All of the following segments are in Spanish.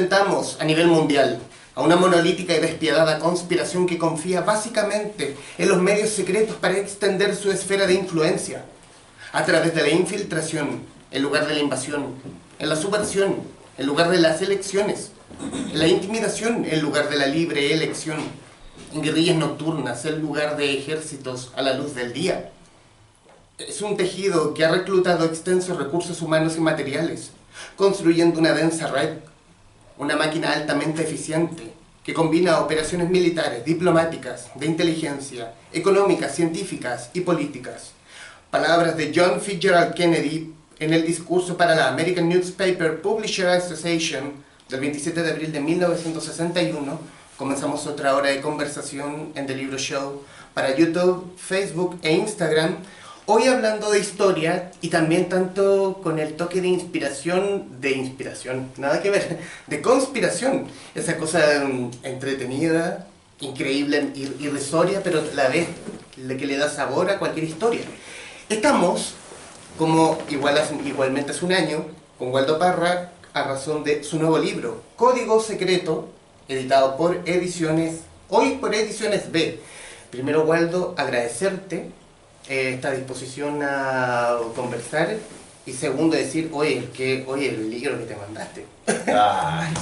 enfrentamos a nivel mundial a una monolítica y despiadada conspiración que confía básicamente en los medios secretos para extender su esfera de influencia, a través de la infiltración en lugar de la invasión, en la subversión en lugar de las elecciones, en la intimidación en lugar de la libre elección, en guerrillas nocturnas en lugar de ejércitos a la luz del día. Es un tejido que ha reclutado extensos recursos humanos y materiales, construyendo una densa red, una máquina altamente eficiente que combina operaciones militares, diplomáticas, de inteligencia, económicas, científicas y políticas. Palabras de John Fitzgerald Kennedy en el discurso para la American Newspaper Publishers Association del 27 de abril de 1961. Comenzamos otra hora de conversación en The Libro Show para YouTube, Facebook e Instagram. Hoy hablando de historia y también tanto con el toque de inspiración, nada que ver, de conspiración. Esa cosa entretenida, increíble, irrisoria, pero a la vez que le da sabor a cualquier historia. Estamos, como igualmente hace un año, con Waldo Parra, a razón de su nuevo libro, Código Secreto, editado por hoy por Ediciones B. Primero, Waldo, agradecerte esta disposición a conversar, y segundo, decir, oye, el libro que te mandaste.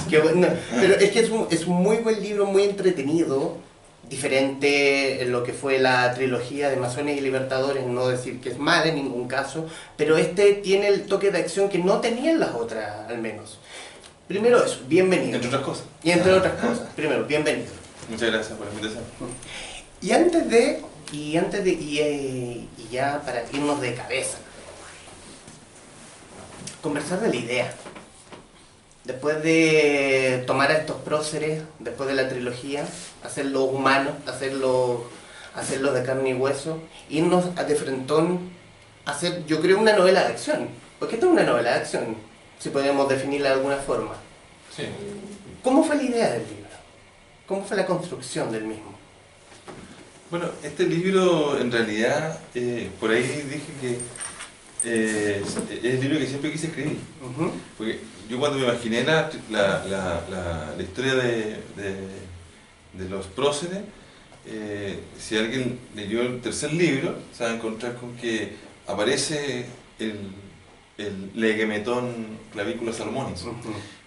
Qué bueno. Pero es que es un muy buen libro, muy entretenido, diferente en lo que fue la trilogía de Masones y Libertadores, no decir que es mala en ningún caso, pero este tiene el toque de acción que no tenían las otras, al menos. Primero eso, bienvenido. Entre otras cosas. Y entre otras cosas, primero, bienvenido. Muchas gracias por la invitación. Y ya para irnos de cabeza, conversar de la idea. Después de tomar a estos próceres, después de la trilogía, hacerlo humano, hacerlo de carne y hueso, irnos de frentón a hacer, yo creo, una novela de acción. Porque esto es una novela de acción, si podemos definirla de alguna forma. Sí. ¿Cómo fue la idea del libro? ¿Cómo fue la construcción del mismo? Bueno, este libro en realidad, por ahí dije que es el libro que siempre quise escribir. Porque yo cuando me imaginé la historia de los próceres, si alguien leyó el tercer libro, se va a encontrar con que aparece el Leguemetón Clavícula Salomonis.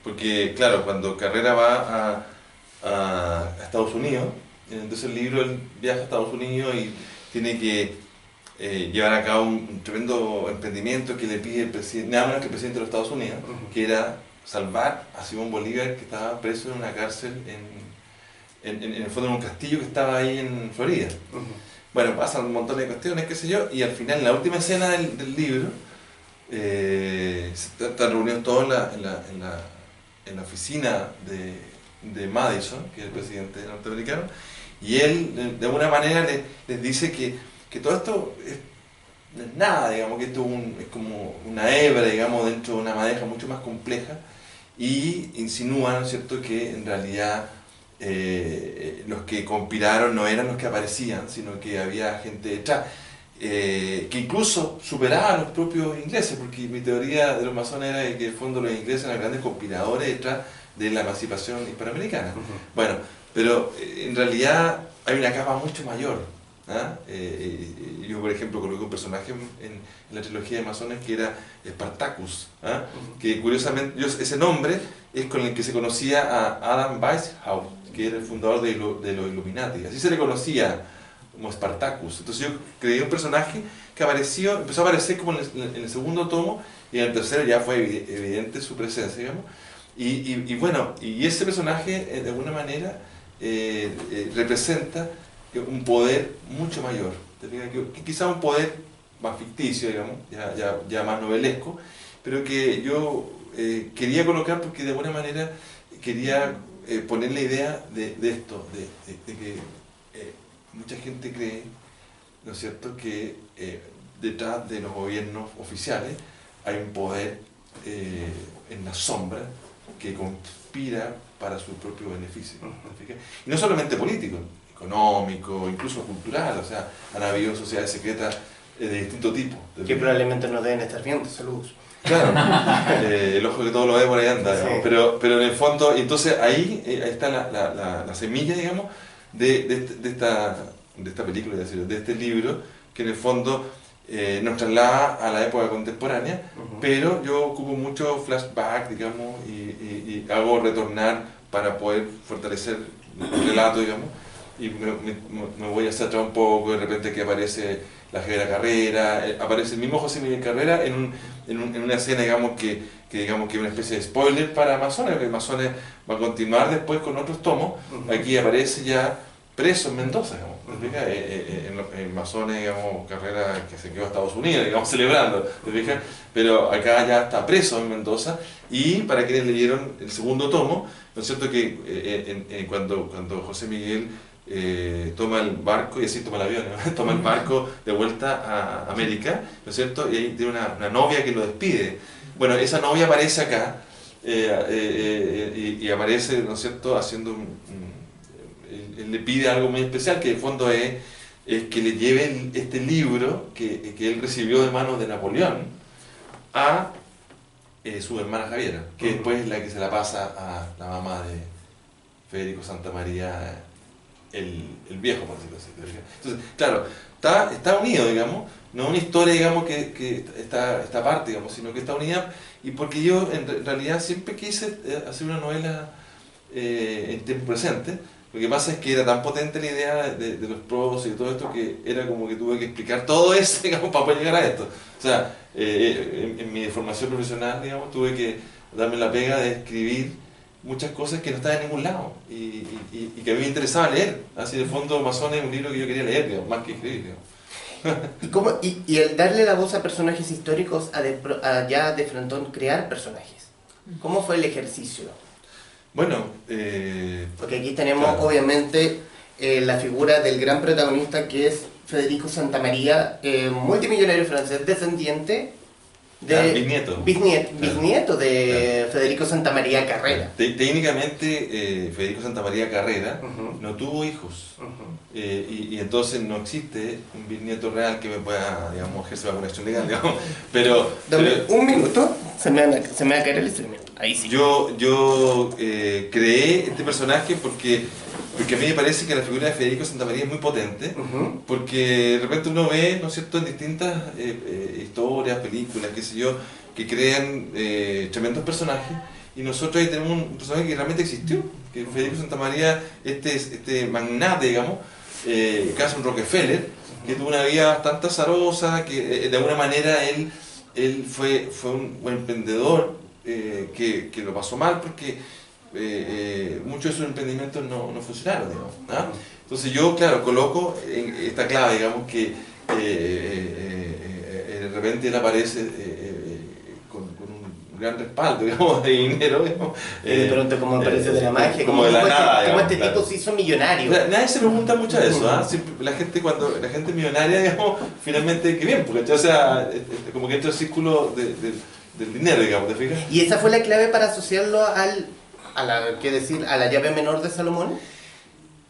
Porque claro, cuando Carrera va a Estados Unidos, entonces el libro él viaja a Estados Unidos y tiene que llevar a cabo un tremendo emprendimiento que le pide el presidente, nada menos que el presidente de los Estados Unidos, que era salvar a Simón Bolívar, que estaba preso en una cárcel en el fondo en un castillo que estaba ahí en Florida. Bueno, pasan un montón de cuestiones, qué sé yo, y al final, en la última escena del libro, están reunidos todos en la oficina de Madison, que es el presidente norteamericano, y él de alguna manera les dice que todo esto no es nada, digamos, que esto es como una hebra, digamos, dentro de una madeja mucho más compleja, y insinúa, ¿no es cierto?, que en realidad los que conspiraron no eran los que aparecían, sino que había gente detrás, que incluso superaba a los propios ingleses, porque mi teoría de los masones era que en el fondo los ingleses eran grandes conspiradores detrás de la emancipación hispanoamericana. Bueno, pero en realidad hay una capa mucho mayor. Yo, por ejemplo, coloqué un personaje en la trilogía de Masones que era Spartacus, que curiosamente ese nombre es con el que se conocía a Adam Weishaupt, que era el fundador de los Illuminati. Así se le conocía como Spartacus. Entonces yo creé un personaje que empezó a aparecer como en el segundo tomo, y en el tercero ya fue evidente su presencia, digamos. Y bueno, y ese personaje de alguna manera representa un poder mucho mayor, que quizá un poder más ficticio, digamos, ya más novelesco, pero que yo quería colocar porque de alguna manera quería poner la idea de esto, de que mucha gente cree, ¿no es cierto?, que detrás de los gobiernos oficiales hay un poder en la sombra que conspira para su propio beneficio. Y no solamente político, económico, incluso cultural. O sea, han habido sociedades secretas de distinto tipo. Que probablemente nos deben estar viendo. Saludos. Claro, el ojo que todo lo ve por ahí anda, Sí. pero en el fondo, entonces ahí está la semilla, digamos, de esta película, es decir, de este libro, que en el fondo nos traslada a la época contemporánea, pero yo ocupo mucho flashback, digamos, y hago retornar para poder fortalecer el relato, digamos, y me voy hacia atrás un poco, de repente que aparece la Javiera Carrera, aparece el mismo José Miguel Carrera en una escena, digamos que es una especie de spoiler para Masones, porque Masones va a continuar después con otros tomos. Aquí aparece ya preso en Mendoza, digamos, ¿te fijas? En Masones, digamos, Carrera que se quedó a Estados Unidos, digamos, celebrando, ¿te fijas? Pero acá ya está preso en Mendoza, y para quienes leyeron el segundo tomo, ¿no es cierto que cuando José Miguel toma el barco, y así toma el avión, ¿no? Toma el barco de vuelta a América, ¿no es cierto? Y ahí tiene una novia que lo despide. Bueno, esa novia aparece acá, y aparece, ¿no es cierto?, haciendo él le pide algo muy especial, que en el fondo es que le lleve este libro que él recibió de manos de Napoleón a su hermana Javiera, que después es la que se la pasa a la mamá de Federico Santamaría, el viejo, por decirlo así. Entonces, claro, está unido, digamos, no una historia, digamos, que está aparte, digamos, sino que está unida, y porque yo en realidad siempre quise hacer una novela en tiempo presente. Lo que pasa es que era tan potente la idea de los pros y todo esto, que era como que tuve que explicar todo eso, digamos, para poder llegar a esto. O sea, en mi formación profesional, digamos, tuve que darme la pega de escribir muchas cosas que no estaban en ningún lado y que a mí me interesaba leer. Así, de fondo, Masones es un libro que yo quería leer, digamos, más que escribir, digamos. Y el darle la voz a personajes históricos, a ya de frontón crear personajes, ¿cómo fue el ejercicio? Bueno, porque aquí tenemos, claro, obviamente, la figura del gran protagonista, que es Federico Santamaría, multimillonario francés, descendiente de bisnieto de Federico Santamaría Carrera. Técnicamente, Federico Santamaría Carrera no tuvo hijos, y entonces no existe un bisnieto real que me pueda, digamos, ejercer la conexión legal, digamos. Pero un minuto, se me va a caer el instrumento. Ahí sí. Yo creé este personaje porque a mí me parece que la figura de Federico Santamaría es muy potente, porque de repente uno ve, ¿no es cierto?, en distintas historias, películas, qué sé yo, que crean tremendos personajes, y nosotros ahí tenemos un personaje que realmente existió, que es Federico Santamaría, este magnate, digamos, casi un Rockefeller, que tuvo una vida bastante azarosa, que de alguna manera él fue un buen emprendedor, que lo pasó mal porque muchos de sus emprendimientos no funcionaron, digamos, ¿no? Entonces yo, claro, coloco esta clave, digamos, que de repente él aparece con un gran respaldo, digamos, de dinero, digamos, de pronto como aparece de la magia, como de la nada, como este claro. tipo se hizo millonario. Nadie se pregunta mucho de eso, ¿eh? La gente, cuando la gente millonaria, digamos, finalmente, qué bien, porque, o sea, como que entra el círculo del dinero, digamos, ¿te fijas? ¿Y esa fue la clave para asociarlo a la llave menor de Salomón?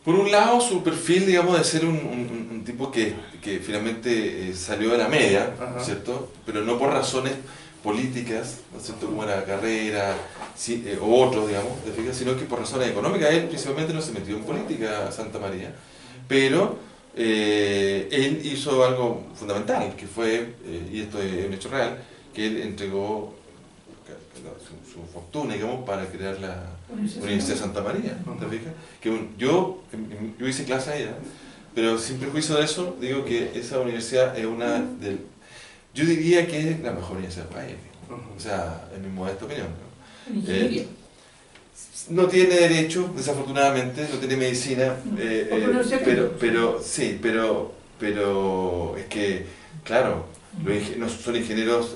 Por un lado, su perfil, digamos, de ser un tipo que finalmente salió de la media, ¿cierto? Pero no por razones políticas, ¿no es cierto?, como era Carrera, sí, o otros, digamos, ¿te fijas? Sino que por razones económicas. Él principalmente no se metió en política, Santamaría, pero él hizo algo fundamental, que fue, y esto es un hecho real, que él entregó su fortuna, digamos, para crear la Universidad de Santa María, ¿te fijas? Que yo hice clase ahí, pero sin prejuicio de eso, digo que esa universidad es una del... Yo diría que es la mejor universidad del país, o sea, en mi modesta opinión, ¿no? No tiene derecho, desafortunadamente, no tiene medicina, pero es que, claro, son ingenieros,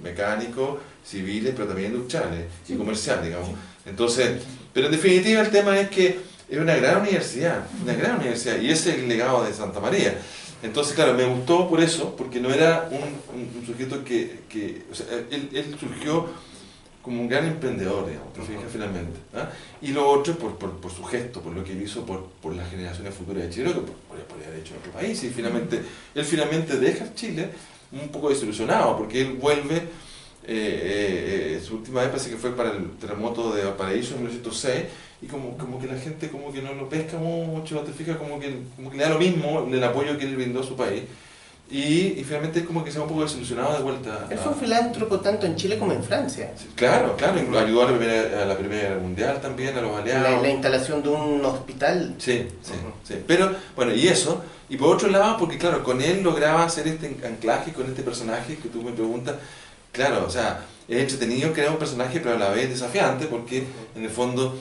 mecánicos, civiles, pero también industriales y comerciales, digamos. Entonces, pero en definitiva el tema es que es una gran universidad, y ese es el legado de Santa María. Entonces, claro, me gustó por eso, porque no era un sujeto que o sea, él surgió como un gran emprendedor, digamos, te fijas, finalmente. ¿Ah? Y lo otro por su gesto, por lo que él hizo por las generaciones futuras de Chile, que podría haber hecho en otro país. Y él finalmente deja Chile un poco desilusionado, porque él vuelve, su última vez parece que fue para el terremoto de Valparaíso en 1906, y como que la gente como que no lo pesca mucho, te fijas, como que le da lo mismo el apoyo que él brindó a su país. Y finalmente es como que se va un poco desilusionado de vuelta. Él fue un filántropo tanto en Chile como en Francia. Sí, claro, ayudó a la Primera Guerra Mundial también, a los aliados. La instalación de un hospital. Sí. Pero, bueno, y por otro lado, porque claro, con él lograba hacer este anclaje con este personaje que tú me preguntas. Claro, o sea, es entretenido crear un personaje, pero a la vez desafiante, porque en el fondo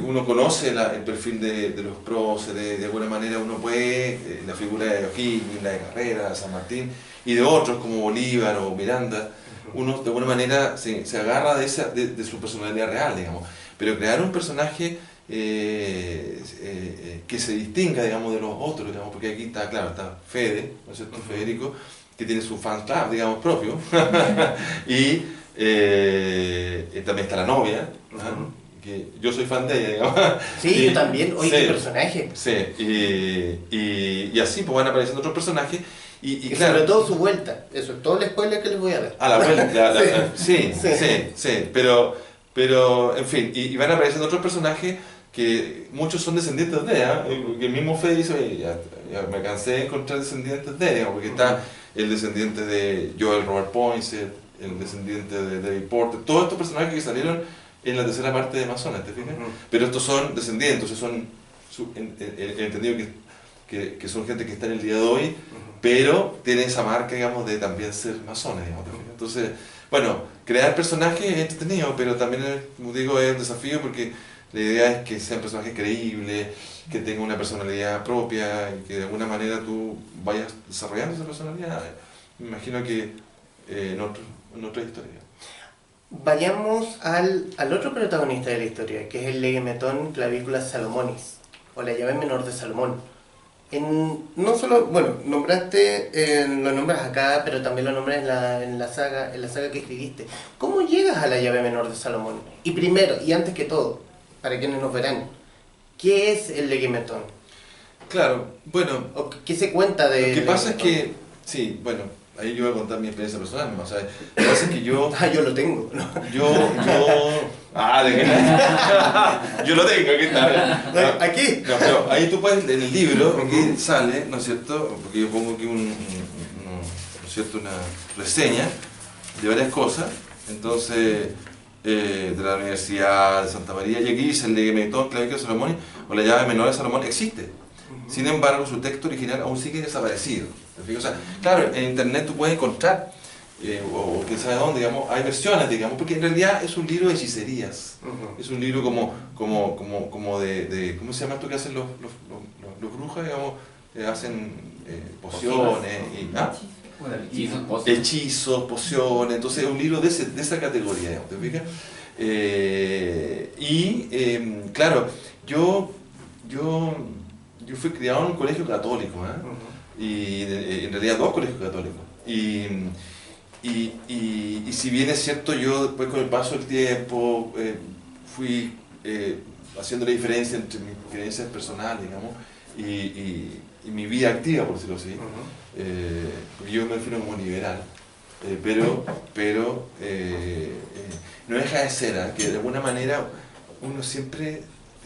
uno conoce el perfil de los próceres, de alguna manera uno puede, la figura de O'Higgins, la de Carrera, San Martín, y de otros como Bolívar o Miranda, uno de alguna manera se agarra de su personalidad real, digamos. Pero crear un personaje que se distinga, digamos, de los otros, digamos, porque aquí está, claro, está Fede, ¿no es cierto? Federico, que tiene su fan club, digamos, propio, y también está la novia, que yo soy fan de ella, digamos. Sí, yo también, oye, qué personaje. Sí, y así pues van apareciendo otros personajes, y claro, sobre todo su vuelta, eso es todo el spoiler que les voy a dar. A la vuelta, sí, pero en fin, y van apareciendo otros personajes que muchos son descendientes de ella, que el mismo Fede dice, oye, ya me cansé de encontrar descendientes de ella, porque está el descendiente de Joel Robert Poinsett, el descendiente de David Porter, todos estos personajes que salieron en la tercera parte de Amazonas, ¿te fijas? Pero estos son descendientes, son entendido que son gente que está en el día de hoy, pero tiene esa marca, digamos, de también ser masones, digamos. Entonces, bueno, crear personajes es entretenido, pero también, como digo, es un desafío porque la idea es que sean personajes creíbles, que tengan una personalidad propia y que de alguna manera tú vayas desarrollando esa personalidad. Me imagino que en otra historia. Vayamos al otro protagonista de la historia, que es el Leguemetón Clavícula Salomonis, o la llave menor de Salomón. No solo, bueno, lo nombras acá, pero también lo nombras en la saga que escribiste. ¿Cómo llegas a la llave menor de Salomón? Y primero, y antes que todo, para quienes nos verán, ¿qué es el Leguemetón? Claro, bueno... ¿O qué se cuenta de...? Lo que pasa es que, sí, bueno, ahí yo voy a contar mi experiencia personal, ¿no? O sea, lo que pasa es que yo... yo lo tengo, ¿no? Yo lo tengo, aquí está. ¿Aquí? No, pero ahí tú puedes, en el libro, aquí sale, ¿no es cierto? Porque yo pongo aquí ¿no es cierto? Una reseña de varias cosas, entonces, de la Universidad de Santa María, y aquí dice el Leguemetón Clavícula Salomón, o la llave menor de Salomón, existe. Sin embargo, su texto original aún sigue desaparecido. O sea, claro, en internet tú puedes encontrar, o quién sabe dónde, digamos, hay versiones, digamos, porque en realidad es un libro de hechicerías. Es un libro como de ¿cómo se llama esto que hacen los brujos, digamos? Hacen pociones y hechizos, pociones. Entonces es un libro de esa categoría, digamos, ¿te fijas? Claro, yo fui criado en un colegio católico, y en realidad 2 colegios católicos. Y si bien es cierto, yo después con el paso del tiempo fui haciendo la diferencia entre mis creencias personales, digamos, y mi vida activa, por decirlo así, porque yo me defino como liberal, pero no deja de ser, que de alguna manera uno siempre,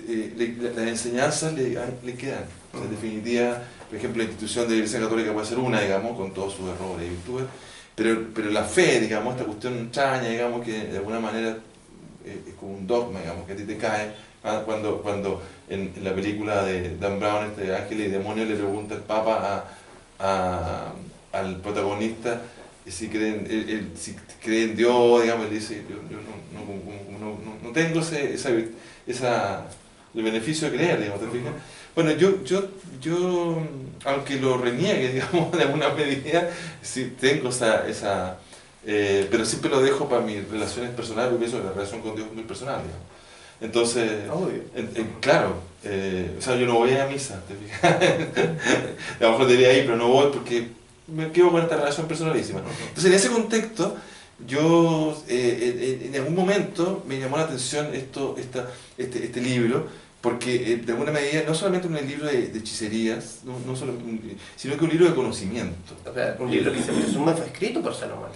las enseñanzas le quedan. O sea, en definitiva, por ejemplo, la institución de la Iglesia Católica puede ser una, digamos, con todos sus errores y virtudes, pero la fe, digamos, esta cuestión extraña, digamos, que de alguna manera es como un dogma, digamos, que a ti te cae, cuando en la película de Dan Brown, este Ángeles y Demonios, le pregunta el Papa al protagonista si cree en Dios, digamos, él dice, yo no tengo el beneficio de creer, digamos, ¿te fijas? Bueno, yo aunque lo reniegue, digamos, de alguna medida, sí tengo pero siempre lo dejo para mis relaciones personales, porque pienso que la relación con Dios es muy personal, digamos. Entonces, claro, o sea, yo no voy a misa, ¿te fijas? A lo mejor debería ir, pero no voy porque me quedo con esta relación personalísima. Entonces, en ese contexto, yo en algún momento me llamó la atención este libro, porque de alguna medida no solamente un libro de hechicerías, no solo sino que un libro de conocimiento. O sea, un libro que se presume fue escrito por Salomón.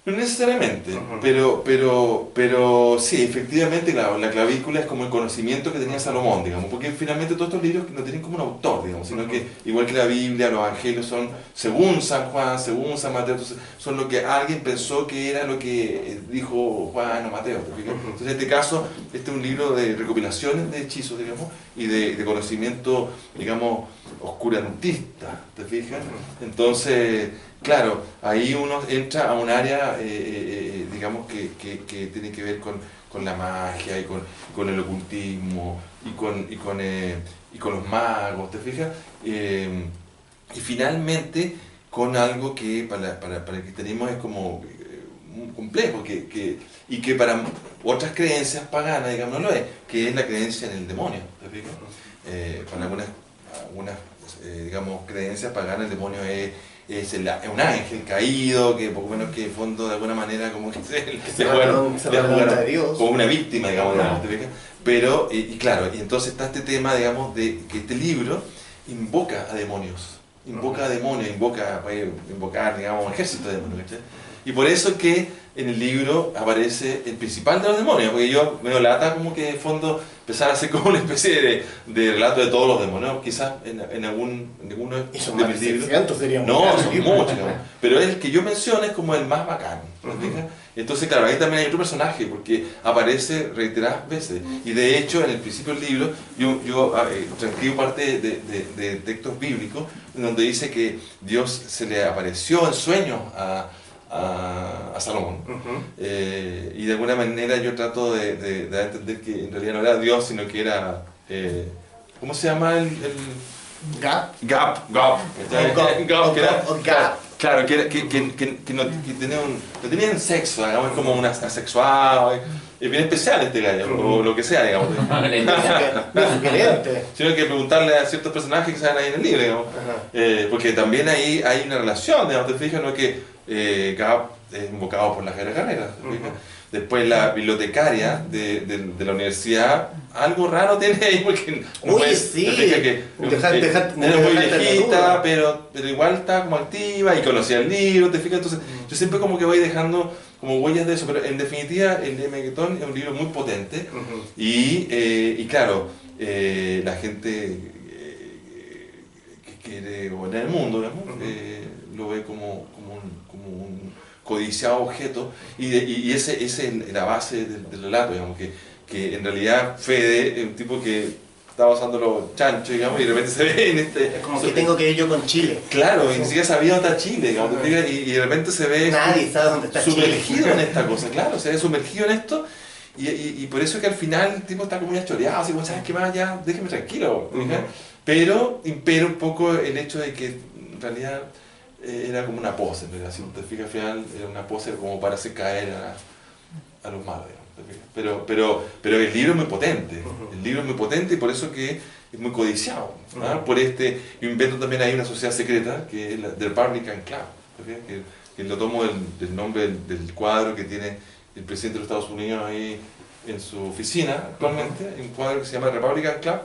No necesariamente, Ujú. pero sí, efectivamente la clavícula es como el conocimiento que tenía Salomón, digamos, porque finalmente todos estos libros no tienen como un autor, digamos, sino que igual que la Biblia, los evangelios son según San Juan, según San Mateo, entonces son lo que alguien pensó que era lo que dijo Juan o Mateo, ¿te fijas? Entonces en este caso, este es un libro de recopilaciones de hechizos, digamos, y de conocimiento, digamos, oscurantista, ¿te fijas? Entonces, claro, ahí uno entra a un área, digamos, que tiene que ver con la magia y con el ocultismo y con los magos, ¿te fijas? Y finalmente con algo que para el cristianismo es como muy complejo y que para otras creencias paganas, digamos, no lo es, que es la creencia en el demonio, ¿te fijas? Para algunas digamos, creencias paganas, el demonio es un ángel caído, que poco menos que en fondo de alguna manera como que se revela de Dios. Como una víctima, digamos, ¿te fijas? Pero, y claro, y entonces está este tema, digamos, de que este libro invoca a demonios, puede invocar, digamos, un ejército de demonios, ¿cachai? Y por eso es que en el libro aparece el principal de los demonios, porque yo me lata como que en fondo empezar a hacer como una especie de relato de todos los demonios, quizás en alguno Y son de más mis de libros. 600 serían No, muchos son libros. muchos, digamos. Pero el que yo menciono es como el más bacán, ¿te fijas? Entonces, claro, ahí también hay otro personaje, porque aparece reiteradas veces. Y de hecho, en el principio del libro, yo transcribo parte de textos bíblicos, donde dice que Dios se le apareció en sueños a Salomón. Y de alguna manera yo trato de dar a entender que en realidad no era Dios, sino que era... ¿cómo se llama el Gap, que era, Gap. claro, no tenían sexo, digamos, es como un asexuado, es bien especial este gallo, o lo que sea, digamos. Muy sugerente. Sino que preguntarle a ciertos personajes que salen ahí en el libro, digamos. Porque también ahí hay una relación, digamos, te fijas, no es que Gap es invocado por las carreras, ¿te fijas? Después la bibliotecaria de la universidad, algo raro tiene ahí porque no Oye, es, sí. te fijas que Dejaste era muy la viejita, duda. pero igual está como activa y conocía el libro, te fijas, entonces yo siempre como que voy dejando como huellas de eso, pero en definitiva el de Meguetón es un libro muy potente y claro, la gente que quiere gobernar el mundo, digamos, lo ve como un codiciado objeto y ese es la base del relato, digamos, que en realidad Fede es un tipo que está basando los chanchos, digamos, y de repente se ve en este... Es como que tengo que ir yo con Chile. Claro, y ni siquiera sabía dónde está Chile, digamos, y de repente se ve Nadie sabe dónde está Chile. sumergido en esta cosa, claro, se ve sumergido en esto y por eso es que al final el tipo está como ya choreado, así como, ¿sabes qué más? Ya, déjeme tranquilo, pero impera un poco el hecho de que en realidad era como una pose, ¿no? Si te fijas, al final era una pose como para hacer caer a los malos, digamos, ¿te fijas? Pero el libro es muy potente, el libro es muy potente y por eso que es muy codiciado, ¿no? Por yo invento también ahí una sociedad secreta que es la The Republican Club, ¿te fijas? Que lo tomo del nombre del cuadro que tiene el presidente de los Estados Unidos ahí en su oficina actualmente, un cuadro que se llama Republican Club,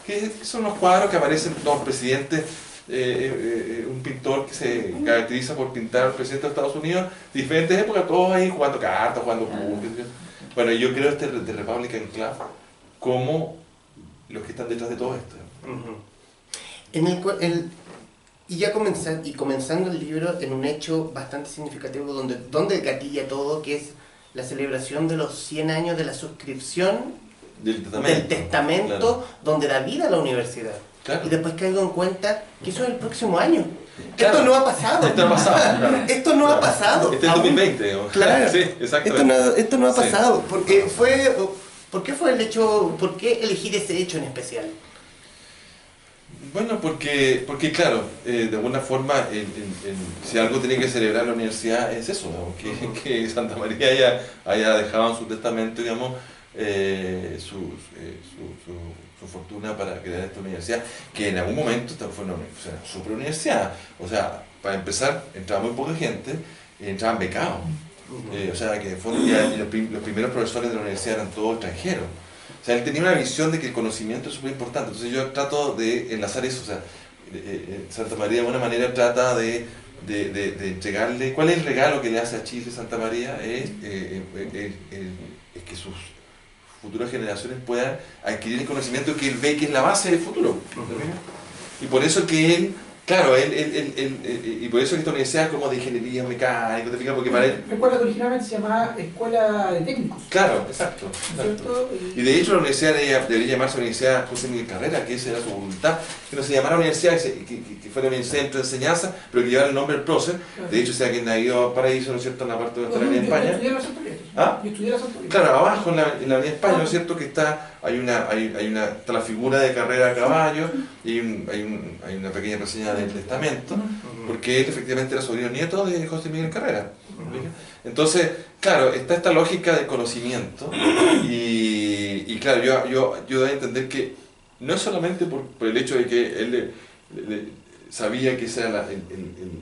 que son los cuadros que aparecen todos los presidentes. Un pintor que se caracteriza por pintar al presidente de Estados Unidos diferentes épocas, todos ahí jugando cartas, jugando póker. Bueno, yo creo de Republican Club como los que están detrás de todo esto. Y ya comenzando el libro en un hecho bastante significativo donde gatilla todo, que es la celebración de los 100 años de la suscripción Del testamento, claro. donde da vida a la universidad. Claro. Y después caigo en cuenta que eso es el próximo año. Claro. Esto no ha pasado. Esto no ha pasado. Claro. Esto no ha pasado. Este es el 2020, digamos. Claro. Sí, exactamente. Esto no ha Sí. pasado. ¿Por qué fue el hecho? ¿Por qué elegir ese hecho en especial? Bueno, porque claro, de alguna forma, si algo tiene que celebrar la universidad es eso, ¿no? Que Santa María haya dejado en su testamento, digamos, su fortuna para crear esta universidad, que en algún momento fue una super universidad. O sea, para empezar, entraba muy poca gente, entraban becados. O sea, que en el fondo ya los primeros profesores de la universidad eran todos extranjeros. O sea, él tenía una visión de que el conocimiento es súper importante. Entonces yo trato de enlazar eso. O sea, Santa María de alguna manera trata de entregarle... ¿Cuál es el regalo que le hace a Chile Santa María? Es que sus futuras generaciones puedan adquirir el conocimiento que él ve que es la base del futuro. Y por eso que él, claro, y por eso que esta universidad es como de ingeniería mecánica, porque para él... Recuerda que originalmente se llamaba Escuela de Técnicos. Claro, exacto. Y de hecho la universidad debería llamarse Universidad José Miguel Carrera, que esa era su voluntad, que no se llamara universidad, que fuera un centro de enseñanza, pero que llevara el nombre del prócer. De hecho, sea quien ha ido a Paraíso, ¿no es cierto?, en la parte de la Avenida España. ¿Ah? Yo estudié la Santa María. Claro, abajo en la Avenida España, ¿no es cierto?, que está está la figura de Carrera a caballo y hay una pequeña reseña del testamento, porque él efectivamente era sobrino nieto de José Miguel Carrera. Entonces, claro, está esta lógica de conocimiento y claro, yo doy a entender que no es solamente por el hecho de que él sabía que esa era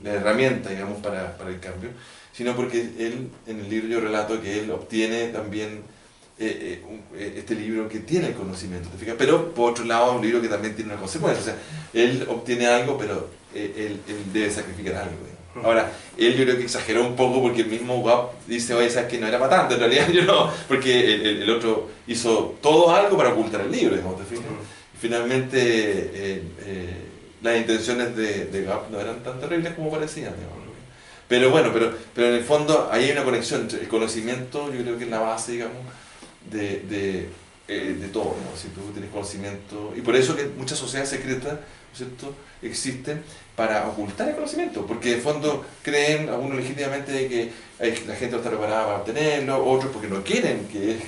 la herramienta, digamos, para el cambio, sino porque él, en el libro yo relato que él obtiene también este libro que tiene el conocimiento, ¿te fijas? Pero por otro lado es un libro que también tiene una consecuencia, o sea, él obtiene algo, pero él debe sacrificar algo, digamos. Ahora, él yo creo que exageró un poco porque el mismo Wab dice, oye, sabes que no era para tanto, en realidad yo no, porque el otro hizo todo algo para ocultar el libro, digamos, ¿te fijas? Y finalmente las intenciones de Wab no eran tan terribles como parecían, digamos. Pero bueno, pero en el fondo ahí hay una conexión entre el conocimiento, yo creo que es la base, digamos, de todo, ¿no? Si tú tienes conocimiento, y por eso que muchas sociedades secretas, ¿no es cierto?, existen para ocultar el conocimiento, porque en el fondo creen algunos legítimamente de que la gente no está preparada para obtenerlo, otros porque no quieren que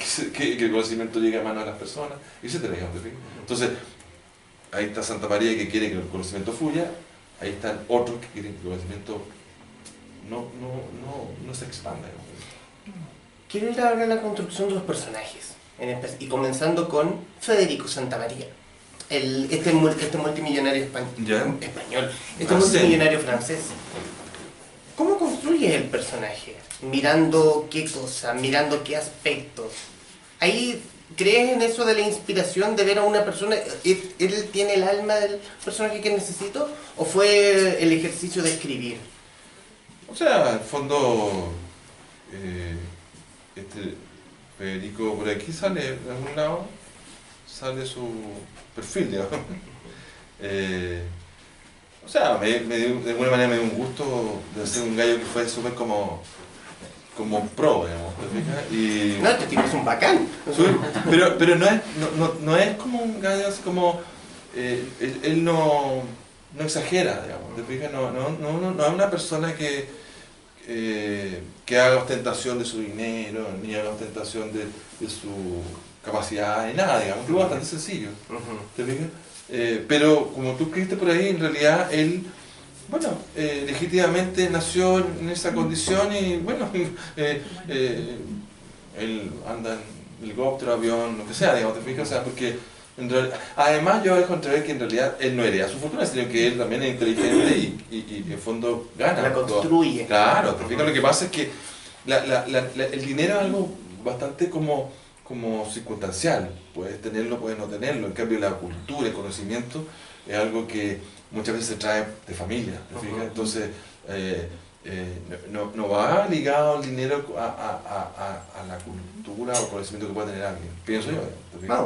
el conocimiento llegue a manos de las personas, etc. Entonces, ahí está Santa María que quiere que el conocimiento fluya, ahí están otros que quieren que el conocimiento no se expanda. Quiero ir ahora a la construcción de los personajes, y comenzando con Federico Santamaría, este multimillonario español, multimillonario francés. ¿Cómo construyes el personaje? ¿Mirando qué cosa? ¿Mirando qué aspectos? Ahí, ¿crees en eso de la inspiración de ver a una persona? ¿Él tiene el alma del personaje que necesito? ¿O fue el ejercicio de escribir? O sea, en el fondo, Federico por aquí sale, de algún lado, sale su perfil, digamos. O sea, de alguna manera me dio un gusto de ser un gallo que fue súper como pro, digamos, ¿te fijas? Y, no, este tipo es un bacán. Pero no es como un gallo así como... él no exagera, digamos, ¿te fijas? No es una persona que haga ostentación de su dinero, ni haga ostentación de su capacidad, ni nada, digamos, que es bastante sencillo, ¿te fijas? Pero como tú escribiste por ahí, en realidad él, bueno, legítimamente nació en esa condición y bueno, él anda en helicóptero, avión, lo que sea, digamos, ¿te fijas? O sea, porque en realidad, además yo encontré que en realidad él no hereda su fortuna, sino que él también es inteligente y en el fondo gana. La construye. Claro, ¿te fijas? Lo que pasa es que el dinero es algo bastante como circunstancial, puedes tenerlo, puedes no tenerlo, en cambio la cultura, el conocimiento es algo que muchas veces se trae de familia, ¿te fijas? Entonces no va ligado el dinero a la cultura o conocimiento que pueda tener alguien, pienso yo, ¿te fijas?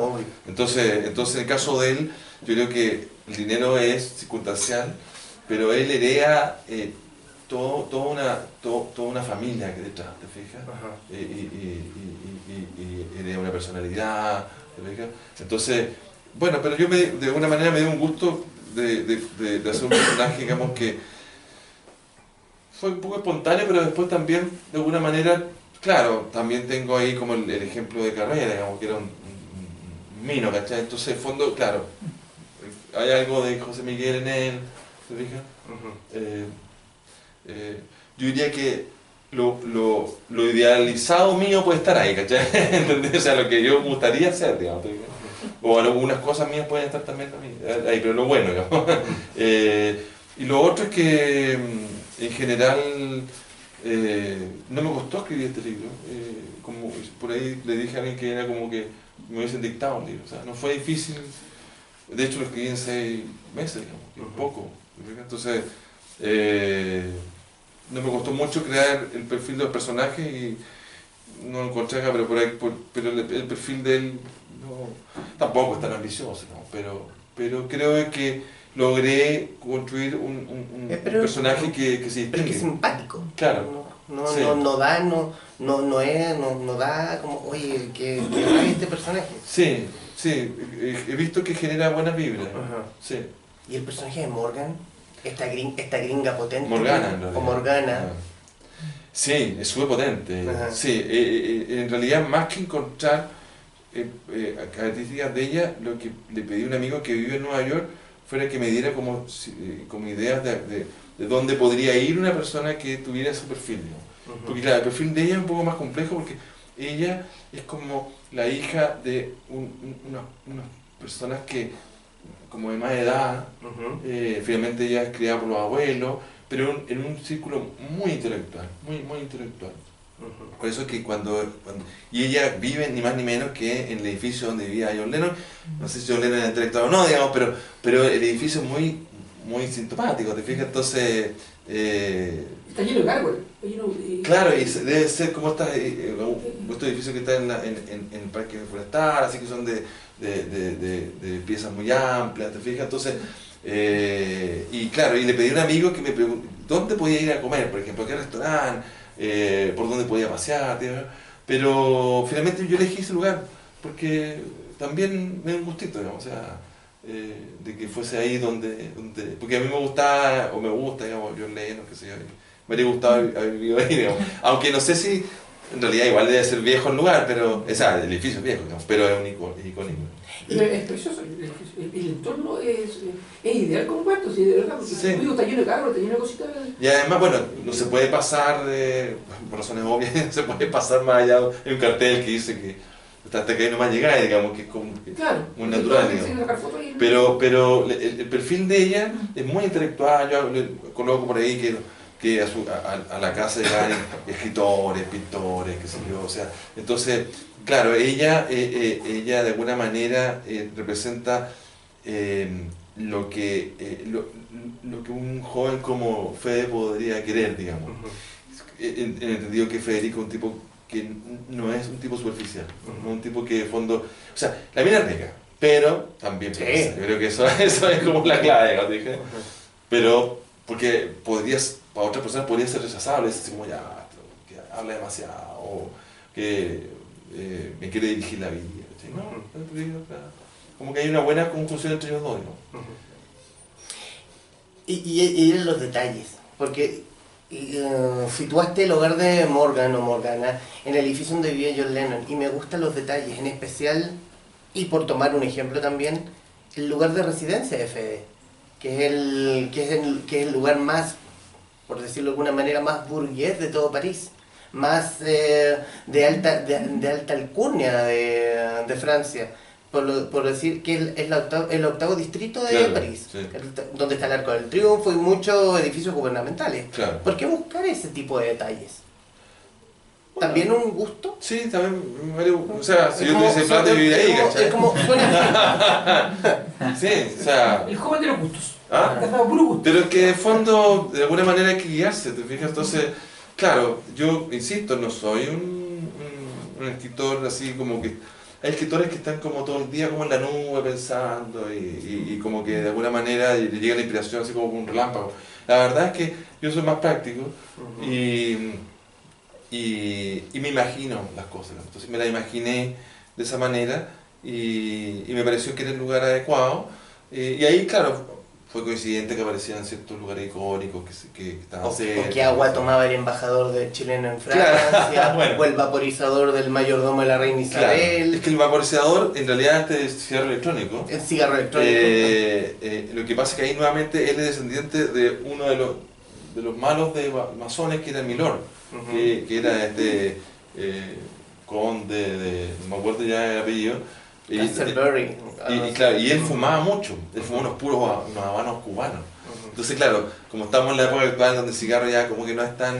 Entonces en el caso de él, yo creo que el dinero es circunstancial, pero él hereda toda una familia que detrás, ¿te fijas? Y hereda una personalidad, ¿te fijas? Entonces, bueno, pero yo de alguna manera me dio un gusto de hacer un personaje, digamos, que fue un poco espontáneo, pero después también, de alguna manera, claro, también tengo ahí como el ejemplo de Carrera, digamos, que era un mino, ¿cachai? Entonces, en fondo, claro, hay algo de José Miguel en él, ¿te fijas? Yo diría que lo idealizado mío puede estar ahí, ¿cachai? ¿Entendés? O sea, lo que yo me gustaría hacer, digamos, o algunas cosas mías pueden estar también ahí, pero lo bueno, digamos. Y lo otro es que, en general, no me costó escribir este libro, como por ahí le dije a alguien que era como que me hubiesen dictado un libro, o sea, no fue difícil, de hecho lo escribí en 6 meses, digamos, que es poco, entonces no me costó mucho crear el perfil del personaje y no lo encontré acá, pero por ahí, pero el perfil de él tampoco es tan ambicioso, ¿no? Pero creo que logré construir un personaje que se distingue. Pero que es simpático. Claro. No, Sí. no da como, oye, que trae este personaje. Sí, he visto que genera buenas vibras. Ajá. Sí. Y el personaje de Morgan, esta gringa potente. Morgana, en realidad. O Morgana. Ah. Sí, es súper potente. Ajá. Sí, en realidad más que encontrar características de ella, lo que le pedí a un amigo que vive en Nueva York fuera que me diera como ideas de dónde podría ir una persona que tuviera ese perfil, ¿no? Porque claro, el perfil de ella es un poco más complejo porque ella es como la hija de unas personas que como de más edad, finalmente ella es criada por los abuelos, pero en un círculo muy intelectual, muy intelectual. Por eso es que y ella vive ni más ni menos que en el edificio donde vivía John Lennon. No sé si John Lennon era intelectual o no, digamos, pero el edificio es muy sintomático, ¿te fijas? Entonces... está lleno de árboles. Claro, y debe ser como estos edificios que están en el parque forestal, así que son de piezas muy amplias, ¿te fijas? Entonces... y claro, y le pedí a un amigo que me preguntó dónde podía ir a comer, por ejemplo, a qué restaurante, por dónde podía pasear, pero finalmente yo elegí ese lugar porque también me da un gustito, digamos, o sea, de que fuese ahí donde porque a mí me gustaba, o me gusta, digamos, John Lennon, qué sé yo, me habría gustado haber vivido ahí, digamos, aunque no sé si en realidad igual debe ser viejo el lugar, pero, o sea, el edificio es viejo, digamos, pero es un icónico. Es precioso, el entorno es ideal como cuarto, sí, de verdad, porque Sí. está lleno de carros, está lleno de cositas. Y además, bueno, no se puede pasar, por razones obvias, no se puede pasar más allá de un cartel que dice que hasta que ahí nomás llegáis, digamos, que es como Claro, muy natural, digamos. Pero el perfil de ella es muy intelectual, yo le coloco por ahí que a la casa llegan escritores, pintores, qué sé yo, o sea, entonces, claro, ella de alguna manera representa lo que un joven como Fede podría querer, digamos, en el entendido que Federico es un tipo que no es un tipo superficial, no un tipo que de fondo, o sea, la mina es rica, pero también piensa, yo creo que eso es como la clave, ¿no? Dije, pero porque para otras personas podría ser rechazable, es como ya, que habla demasiado, o que me quiere dirigir la vida, ¿no? Como que hay una buena conjunción entre los dos, ¿no? Y en los detalles, porque situaste el hogar de Morgan o Morgana en el edificio donde vivía John Lennon, y me gustan los detalles, en especial, y por tomar un ejemplo también, el lugar de residencia de Fede, que es el lugar más, por decirlo de alguna manera, más burgués de todo París, más de alta alcurnia de Francia, por decir que es el octavo distrito de Claro, París, sí. donde está el Arco del Triunfo y muchos edificios gubernamentales. Claro. ¿Por qué buscar ese tipo de detalles? ¿También un gusto? Sí, también, o sea, si Es yo como- tuviese plata, viviría ahí, ¿cachai? Es como suena Sí, o sea... El joven de los gustos. ¿Ah? Te has dado puro gusto. Pero es que de fondo, de alguna manera hay que guiarse, ¿te fijas? Entonces, claro, yo insisto, no soy un escritor así como que... Hay escritores que están como todo el día como en la nube pensando y como que de alguna manera le llega la inspiración así como con un relámpago. La verdad es que yo soy más práctico y me imagino las cosas, ¿no? Entonces me las imaginé de esa manera y me pareció que era el lugar adecuado. Y ahí, claro, fue coincidente que aparecían ciertos lugares icónicos que estaban cerca. o qué agua tomaba el embajador chileno en Francia, Claro, bueno. o el vaporizador del mayordomo de la reina Isabel, Claro, es que el vaporizador en realidad es cigarro electrónico. el cigarro electrónico. Lo que pasa es que ahí nuevamente él es descendiente de uno de los malos de masones que era Milor, que era conde no me acuerdo ya el apellido. Canterbury. Claro, y él fumaba mucho, él fumaba unos habanos cubanos. Entonces, claro, como estamos en la época actual donde el cigarro ya como que no es tan,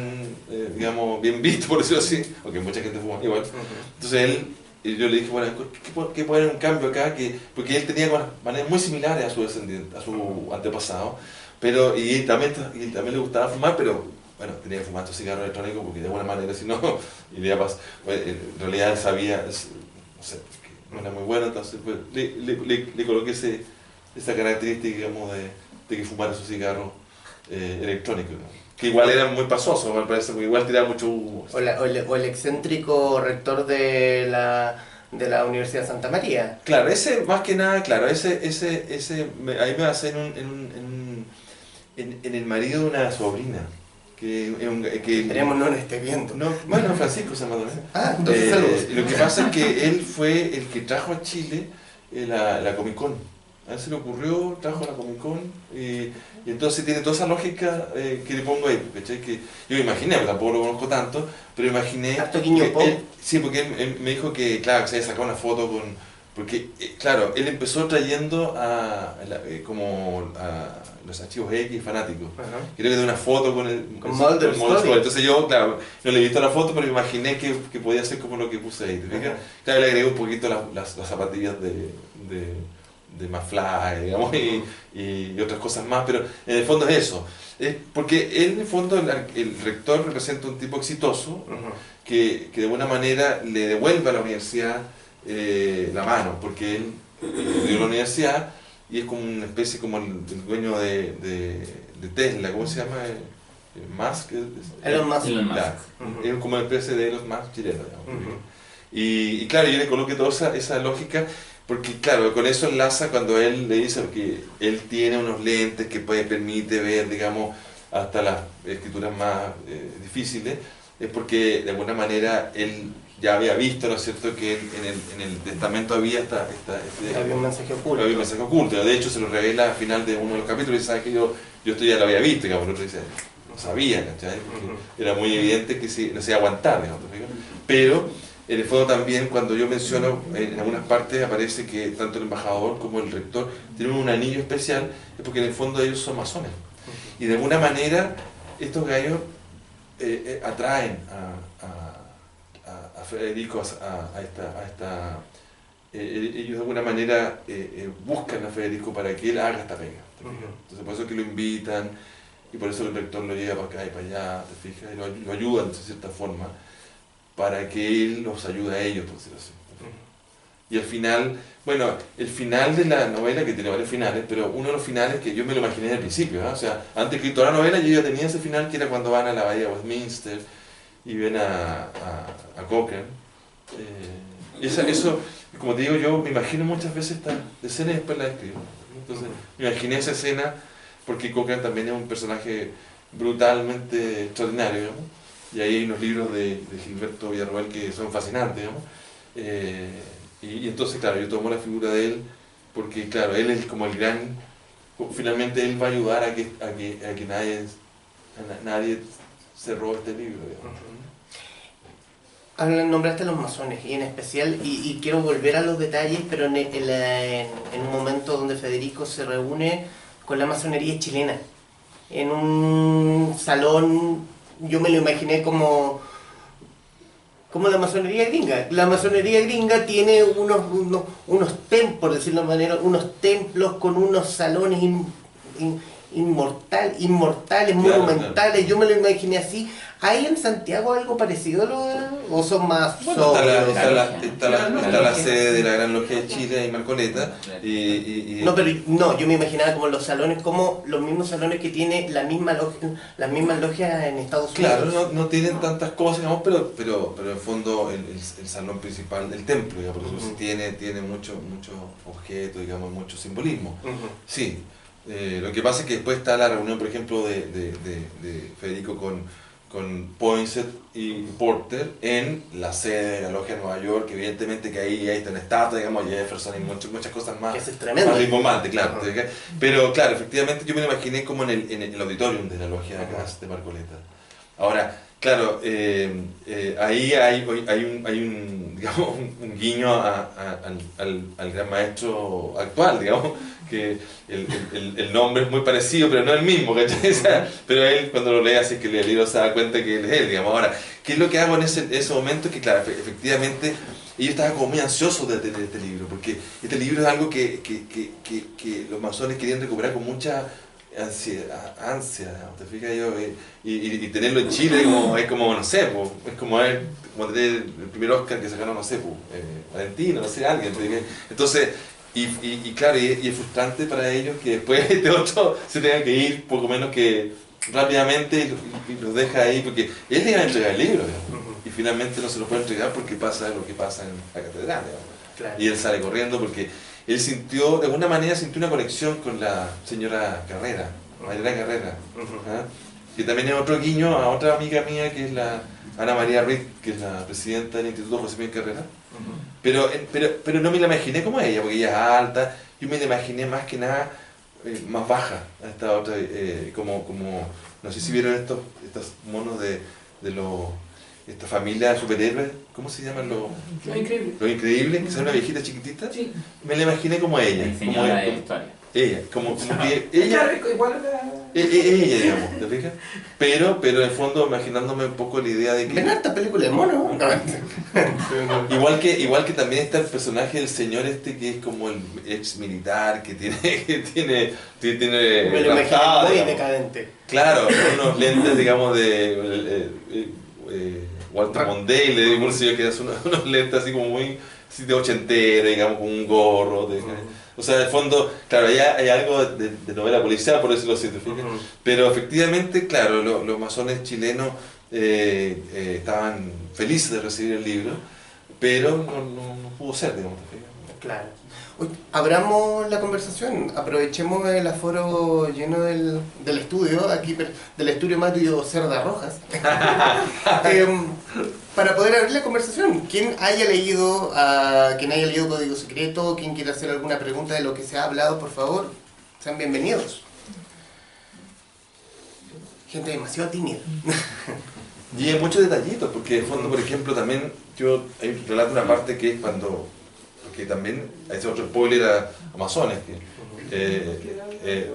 digamos, bien visto, por decirlo así, aunque mucha gente fuma igual. Entonces yo le dije, bueno, ¿qué puede haber un cambio acá? Porque él tenía maneras muy similares a su descendiente, a su antepasado, pero y también le gustaba fumar, pero bueno, tenía que fumar estos cigarros electrónicos porque de alguna manera, si no, iría a en realidad él sabía, no sé, que no era muy bueno, entonces pues, le coloqué esa característica, digamos, de que fumara esos cigarros electrónicos, ¿no? Que igual eran muy pasosos, me parece, porque igual tiraba mucho humo. O el excéntrico rector de la Universidad de Santa María. Claro, ese más que nada, claro, ahí me basé en el marido de una sobrina. Que Esperemos no lo esté viendo. No, bueno, Francisco se llama también. Ah, entonces saludos. Lo que pasa es que él fue el que trajo a Chile la Comic Con. A él se le ocurrió, trajo la Comic Con y entonces tiene toda esa lógica que le pongo ahí, ¿cachai? Que yo me imaginé, pero tampoco lo conozco tanto, pero imaginé... Harto guiño pop. Sí, porque él me dijo que, claro, que se había sacado una foto con... Porque, claro, él empezó trayendo como a los archivos X fanáticos. Creo que de una foto con Mulder Story. Entonces yo, claro, no le he visto la foto, pero imaginé que podía ser como lo que puse ahí. ¿Te fijas? Claro, le agregué un poquito las zapatillas de McFly, digamos, y otras cosas más, pero en el fondo es eso. Porque él, en el fondo, el rector representa un tipo exitoso que de alguna manera le devuelve a la universidad la mano, porque él dio la universidad y es como una especie como el dueño de Tesla, ¿cómo se llama? Musk. Elon Musk. Claro, es como una especie de Elon Musk chileno, digamos. Y claro, yo le coloqué toda esa lógica, porque claro, con eso enlaza cuando él le dice que él tiene unos lentes que permite ver, digamos, hasta las escrituras más difíciles, es porque de alguna manera él ya había visto, ¿no es cierto?, que en el testamento había había un mensaje oculto. Había un mensaje oculto. De hecho, se lo revela al final de uno de los capítulos y sabe que yo esto ya lo había visto, digamos, el otro dice, no sabía, ¿cachai? Porque era muy evidente que no se iba a aguantar, digamos, pero en el fondo también cuando yo menciono, en algunas partes aparece que tanto el embajador como el rector tienen un anillo especial, es porque en el fondo ellos son masones. Y de alguna manera estos gallos atraen a Federico ellos de alguna manera buscan a Federico para que él haga esta pega. Entonces por eso que lo invitan y por eso el rector lo lleva para acá y para allá, ¿te fijas? Y lo ayudan de cierta forma para que él los ayude a ellos, por decirlo así. Y al final, bueno, el final de la novela, que tiene varios finales, pero uno de los finales que yo me lo imaginé desde el principio, ¿eh? O sea, antes de escribir toda la novela yo ya tenía ese final que era cuando van a la bahía de Westminster y ven a Cochrane. Eso, como te digo, yo me imagino muchas veces esta escena y después la escribo. Entonces, me imaginé esa escena porque Cochrane también es un personaje brutalmente extraordinario, digamos. Y ahí hay unos libros de Gilberto Villarroel que son fascinantes, digamos. Y entonces, claro, yo tomo la figura de él porque, claro, él es como el gran... Finalmente él va a ayudar a que nadie se robe este libro, digamos. Nombraste a los masones y en especial, y quiero volver a los detalles, pero en un momento donde Federico se reúne con la masonería chilena, en un salón, yo me lo imaginé como la masonería gringa. La masonería gringa tiene unos templos, por decirlo de manera, unos templos con unos salones inmortales, claro, monumentales. claro. Yo me lo imaginé así. ¿Hay en Santiago algo parecido a o son más Bueno, está la logia? sede de la Gran Logia de Chile en Marcoleta. No, yo me imaginaba como los salones, como los mismos salones que tiene las mismas logias en Estados Unidos. Claro, no tienen tantas cosas, digamos, pero en el fondo el salón principal del templo, digamos, por eso sí tiene mucho objeto, digamos, mucho simbolismo. Sí, lo que pasa es que después está la reunión, por ejemplo, de Federico con Poinsett y Porter en la sede de la Logia de Nueva York, que evidentemente que ahí está una estatua, digamos, Jefferson y muchas cosas más. Eso es tremendo. Más rimbombante, claro. Pero claro, efectivamente yo me lo imaginé como en el auditorium de la Logia de acá de Marcoleta. Ahora, Claro, ahí hay un, digamos, un guiño al gran maestro actual, digamos, que el nombre es muy parecido, pero no el mismo, ¿cachai? O sea, pero él cuando lo lee así que lee el libro se da cuenta que él es él, digamos. Ahora, ¿qué es lo que hago en ese momento? Que claro, efectivamente, yo estaba como muy ansioso de tener este libro, porque este libro es algo que los masones querían recuperar con mucha ansia, digamos, ¿te fijas? Y tenerlo en Chile es como no sé, po, es como tener el primer Oscar que se ganó, no sé, po, Valentino, no sé, alguien. Entonces, claro, y es frustrante para ellos que después este otro se tenga que ir poco menos que rápidamente y los deja ahí, porque él le iba a entregar el libro, digamos, y finalmente no se lo puede entregar porque pasa lo que pasa en la catedral, digamos. Claro. Y él sale corriendo porque él sintió, de alguna manera sintió una conexión con la señora Carrera, Mariela Carrera, ¿ah? Que también es otro guiño a otra amiga mía que es la Ana María Ruiz, que es la presidenta del Instituto José Miguel Carrera. Pero no me la imaginé como ella, porque ella es alta, yo me la imaginé más que nada más baja, a esta otra, como, no sé si vieron estos monos de esta familia de superhéroes, ¿cómo se llaman los? Lo increíble. Los Increíbles, que son una viejita chiquitita. Sí. Me la imaginé como ella. La señora de la historia. Ella, como que ella, Igual ella, digamos, ¿te fijas? Pero en el fondo imaginándome un poco la idea de que... Ven harta película de mono. Igual que también está el personaje del señor este que es como el ex militar, que tiene Me lo imaginé rapado, muy digamos. decadente. Claro, unos lentes, digamos, de Walter Mondale, de un señor que hace unos lentes así como muy así de ochentera, digamos, con un gorro. O sea, en el fondo, claro, hay algo de novela policial, por decirlo así, ¿te fijas? Pero efectivamente, claro, los masones chilenos estaban felices de recibir el libro, pero no pudo ser, digamos, ¿te fijas? Claro. Uy, abramos la conversación, aprovechemos el aforo lleno del estudio, aquí del estudio Mateo Cerda Rojas, para poder abrir la conversación. Quien haya leído Código Secreto, quien quiera hacer alguna pregunta de lo que se ha hablado, por favor, sean bienvenidos. Gente demasiado tímida. Y hay muchos detallitos, porque en fondo, por ejemplo, también yo relato una parte que es cuando... que también, ese otro spoiler a Amazonas,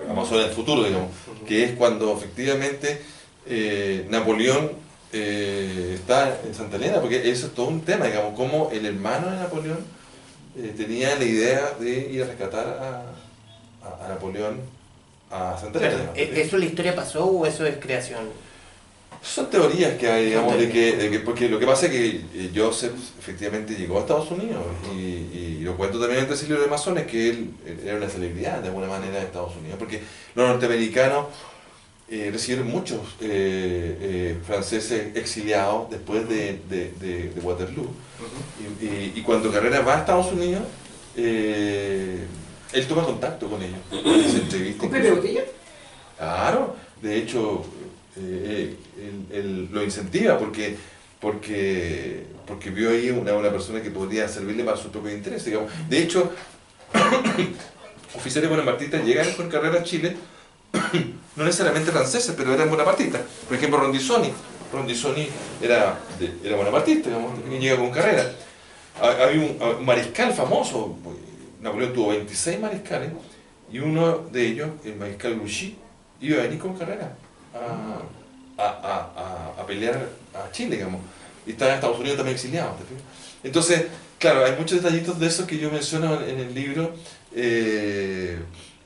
Amazonas del futuro, digamos, que es cuando efectivamente Napoleón está en Santa Elena, porque eso es todo un tema, digamos, como el hermano de Napoleón tenía la idea de ir a rescatar a Napoleón a Santa Elena. ¿Eso en la historia pasó o eso es creación? Son teorías que hay, digamos, porque lo que pasa es que Joseph efectivamente llegó a Estados Unidos y lo cuento también en el libro de Masones, que él era una celebridad de alguna manera en Estados Unidos, porque los norteamericanos recibieron muchos franceses exiliados después de Waterloo, y cuando Carrera va a Estados Unidos, él toma contacto con ellos, se entrevista. ¿Con Pepe Botella? Claro, de hecho... él lo incentiva porque vio ahí una persona que podría servirle para su propio interés, digamos. De hecho, oficiales bonapartistas llegan con carrera a Chile, no necesariamente franceses, pero eran bonapartistas. Por ejemplo, Rondizoni era bonapartista, digamos, que llega con carrera. Había un mariscal famoso, Napoleón tuvo 26 mariscales, y uno de ellos, el mariscal Grouchy, iba a venir con carrera a pelear a Chile, digamos, y está en Estados Unidos también exiliado. Entonces, claro, hay muchos detallitos de eso que yo menciono en el libro,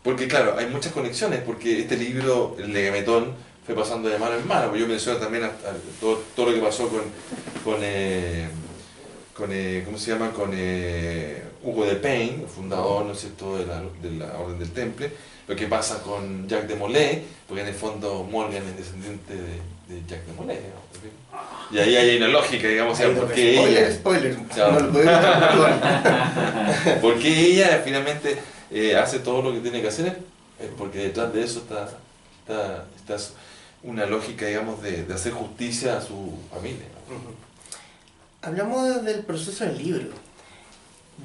porque claro, hay muchas conexiones, porque este libro, el Legametón, fue pasando de mano en mano, porque yo menciono también todo lo que pasó con ¿cómo se llama? Con Hugo de Payne, fundador, ¿no es cierto?, de la Orden del Temple. Lo que pasa con Jacques de Molay, porque en el fondo Morgan es descendiente de Jacques de Molay, ¿no? Y ahí hay una lógica, digamos, porque Spoiler. Claro. No lo podemos hacer. porque ella finalmente hace todo lo que tiene que hacer, porque detrás de eso está una lógica, digamos, de hacer justicia a su familia, ¿no? Hablamos del proceso del libro.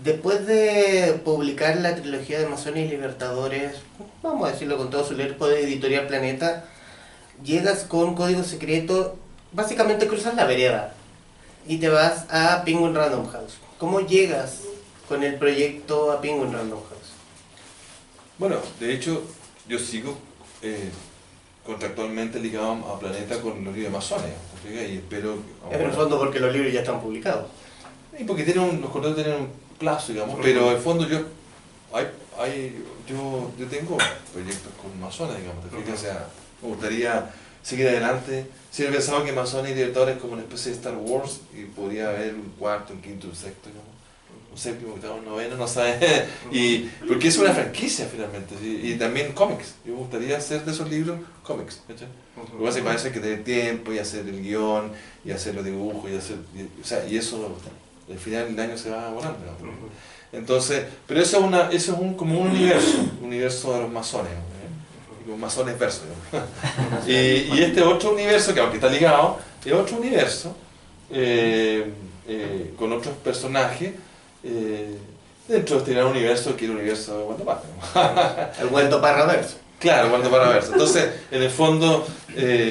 Después de publicar la trilogía de Masones y Libertadores, vamos a decirlo con todo su leer, por Editorial Planeta, llegas con Código Secreto básicamente cruzas la vereda y te vas a Penguin Random House. ¿Cómo llegas con el proyecto a Penguin Random House? Bueno, de hecho, yo sigo contractualmente ligado a Planeta con los libros de Masones, y espero... En el fondo porque los libros ya están publicados. Y porque los contratos tienen un plazo, digamos, pero en el fondo yo tengo proyectos con Masones, digamos, ¿te fijas? O sea, me gustaría seguir adelante. Siempre he pensado que Masones y Libertadores es como una especie de Star Wars y podría haber un cuarto, un quinto, un sexto, digamos. Un séptimo, octavo, un noveno, no sabes. Porque es una franquicia finalmente. Y también cómics. Yo me gustaría hacer de esos libros cómics. ¿Cachai? Lo que pasa es que parece que tener tiempo y hacer el guión y hacer los dibujos y eso al final del año se va volando. ¿No? Entonces, pero eso es como un universo de los masones. Como masones versos. Y este otro universo, que aunque está ligado, es otro universo con otros personajes. Dentro de este gran universo, que es el universo de Wando Parra. El Wando Parra verso. Claro, Wando Parra verso. Entonces, en el fondo,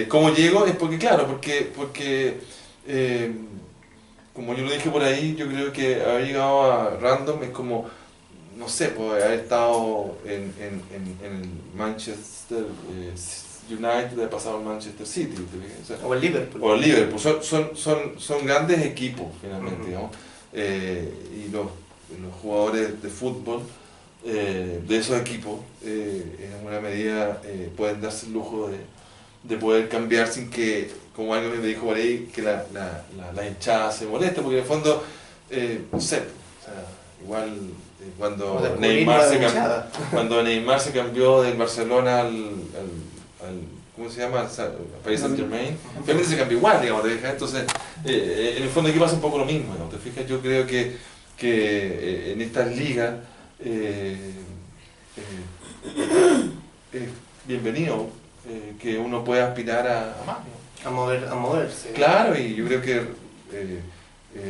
¿cómo llego? Es porque, claro, porque como yo lo dije por ahí, yo creo que haber llegado a Random es como, no sé, pues haber estado en el Manchester United, haber pasado al Manchester City, o sea, o el Liverpool. O el Liverpool. Son grandes equipos, finalmente, digamos. Y los jugadores de fútbol de esos equipos en alguna medida pueden darse el lujo de poder cambiar sin que, como alguien me dijo por ahí, que la hinchada se moleste, porque en el fondo, no sé, o sea, igual cuando Neymar se cambió del Barcelona al ¿cómo se llama? Paris Saint-Germain. Obviamente se cambia igual, digamos, ¿te fijas? Entonces, en el fondo aquí pasa un poco lo mismo, ¿no? ¿Te fijas? Yo creo que en estas ligas es bienvenido que uno pueda aspirar a más, ¿no? A moverse. Claro, y yo creo que